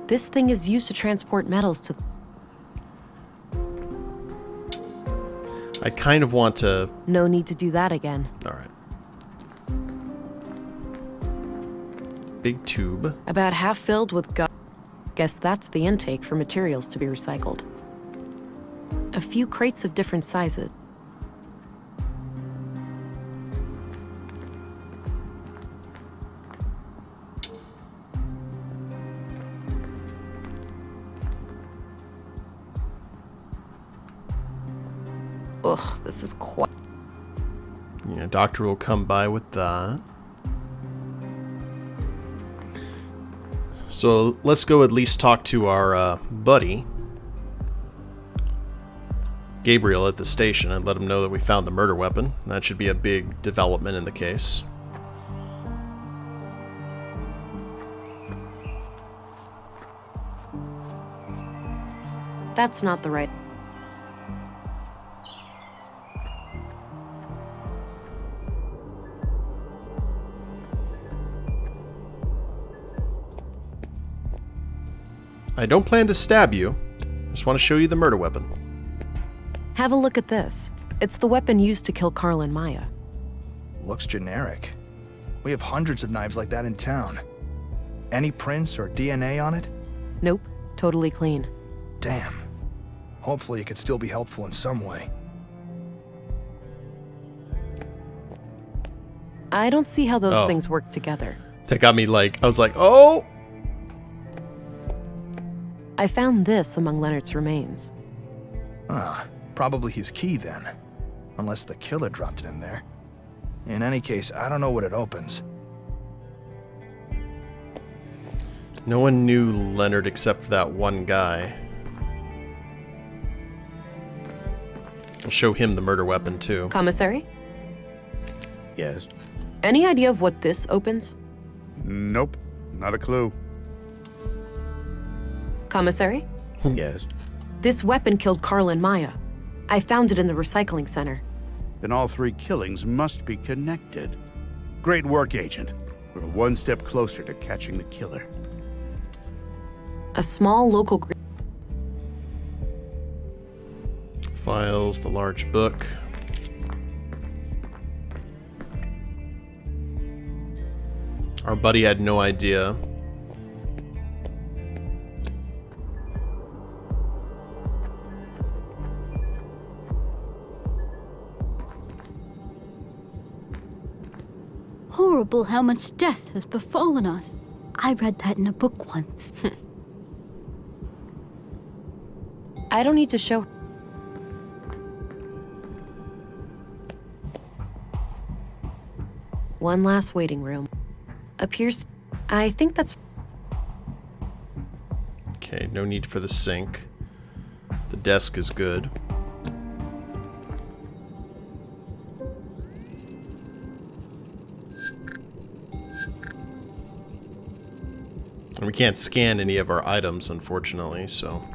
This thing is used to transport metals to... I kind of want to... No need to do that again. Alright. Big tube. About half filled with Guess that's the intake for materials to be recycled. A few crates of different sizes. Ugh, this is quite... Yeah, doctor will come by with that. So let's go at least talk to our buddy, Gabriel, at the station and let him know that we found the murder weapon. That should be a big development in the case. That's not the right... I don't plan to stab you. Just want to show you the murder weapon. Have a look at this. It's the weapon used to kill Karl and Maya. Looks generic. We have hundreds of knives like that in town. Any prints or DNA on it? Nope. Totally clean. Damn. Hopefully it could still be helpful in some way. I don't see how those Oh. things work together. That got me like, I was like, oh! I found this among Leonard's remains. Ah, probably his key then. Unless the killer dropped it in there. In any case, I don't know what it opens. No one knew Leonard except for that one guy. We'll show him the murder weapon too. Commissary? Yes. Any idea of what this opens? Nope. Not a clue. Commissary? Yes. This weapon killed Karl and Maya. I found it in the recycling center. Then all three killings must be connected. Great work, Agent. We're one step closer to catching the killer. A small local group. Files, the large book. Our buddy had no idea. horrible how much death has befallen us. I read that in a book once. I don't need to show. One last waiting room. Appears. I think that's. Okay, no need for the sink. The desk is good. And we can't scan any of our items, unfortunately, so.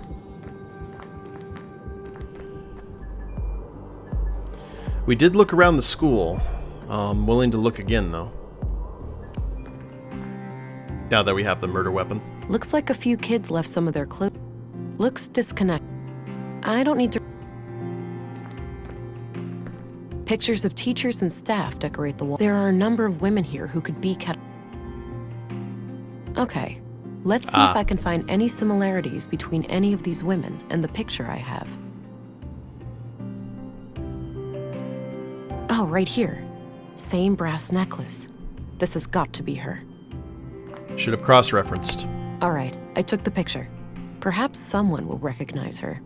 We did look around the school. Willing to look again, though. Now that we have the murder weapon. Looks like a few kids left some of their clothes. Looks disconnected. I don't need to. Pictures of teachers and staff decorate the wall. There are a number of women here who could be Okay, let's see if I can find any similarities between any of these women and the picture I have. Oh, right here. Same brass necklace. This has got to be her. Should have cross-referenced. All right, I took the picture. Perhaps someone will recognize her.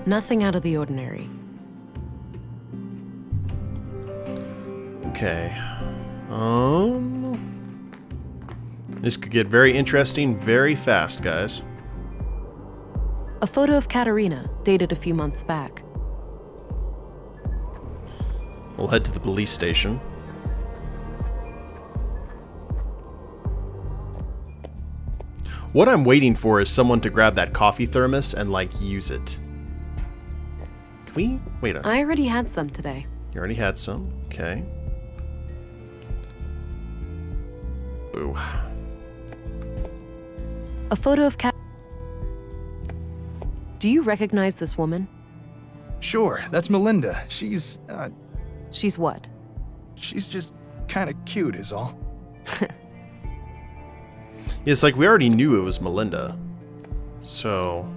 Nothing out of the ordinary. Okay. This could get very interesting very fast, guys. A photo of Katerina, dated a few months back. We'll head to the police station. What I'm waiting for is someone to grab that coffee thermos and, like, use it. Can we? Wait a... I already had some today. You already had some? Okay. Boo. A photo of Do you recognize this woman? Sure, that's Melinda. She's, She's what? She's just kind of cute is all. It's like we already knew it was Melinda. So...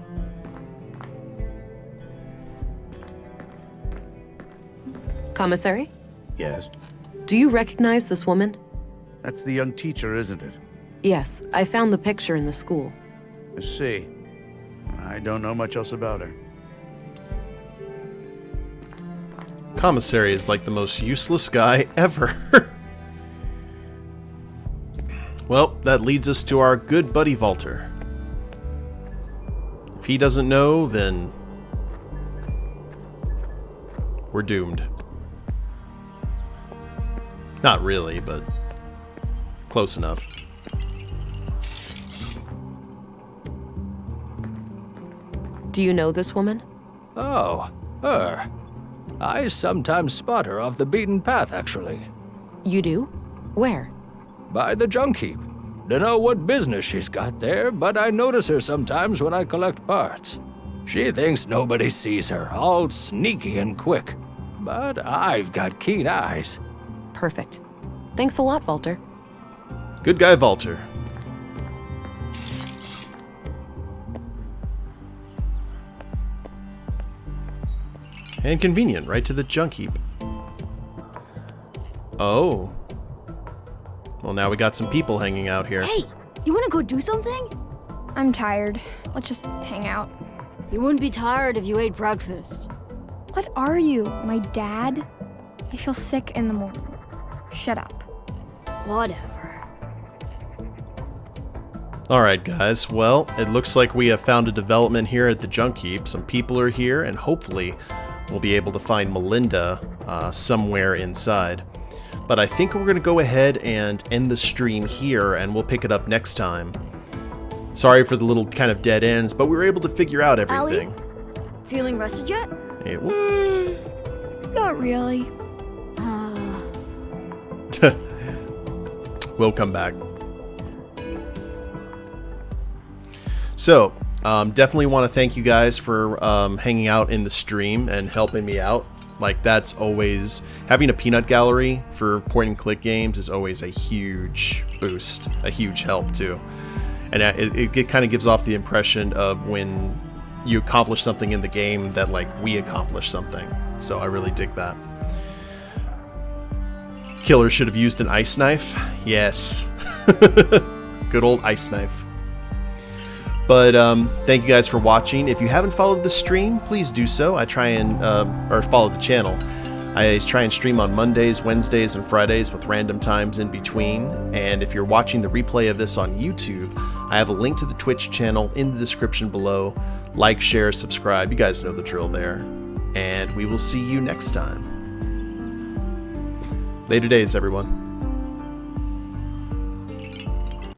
Commissary? Yes? Do you recognize this woman? That's the young teacher, isn't it? Yes, I found the picture in the school. I see. I don't know much else about her. Commissary is like the most useless guy ever. Well, that leads us to our good buddy Walter. If he doesn't know, then we're doomed. Not really, but close enough. Do you know this woman? Oh, her. I sometimes spot her off the beaten path, actually. You do? Where? By the junk heap. Dunno what business she's got there, but I notice her sometimes when I collect parts. She thinks nobody sees her, all sneaky and quick. But I've got keen eyes. Perfect. Thanks a lot, Walter. Good guy, Walter. And convenient, right to the junk heap. Oh. Well, now we got some people hanging out here. Hey, you want to go do something? I'm tired. Let's just hang out. You wouldn't be tired if you ate breakfast. What are you, my dad? I feel sick in the morning. Shut up. Whatever. Alright guys, well, it looks like we have found a development here at the junk heap. Some people are here, and hopefully we'll be able to find Melinda somewhere inside. But I think we're going to go ahead and end the stream here, and we'll pick it up next time. Sorry for the little kind of dead ends, but we were able to figure out everything. Allie? Feeling rested yet? Hey, Not really. We'll come back. So, definitely want to thank you guys for hanging out in the stream and helping me out. Like, that's always... Having a peanut gallery for point-and-click games is always a huge boost. A huge help, too. And it kind of gives off the impression of when you accomplish something in the game that, like, we accomplished something. So I really dig that. Killer should have used an ice knife. Yes. Good old ice knife. But thank you guys for watching. If you haven't followed the stream, please do so. I try and, or follow the channel. I try and stream on Mondays, Wednesdays, and Fridays with random times in between. And if you're watching the replay of this on YouTube, I have a link to the Twitch channel in the description below. Like, share, subscribe. You guys know the drill there. And we will see you next time. Later days, everyone.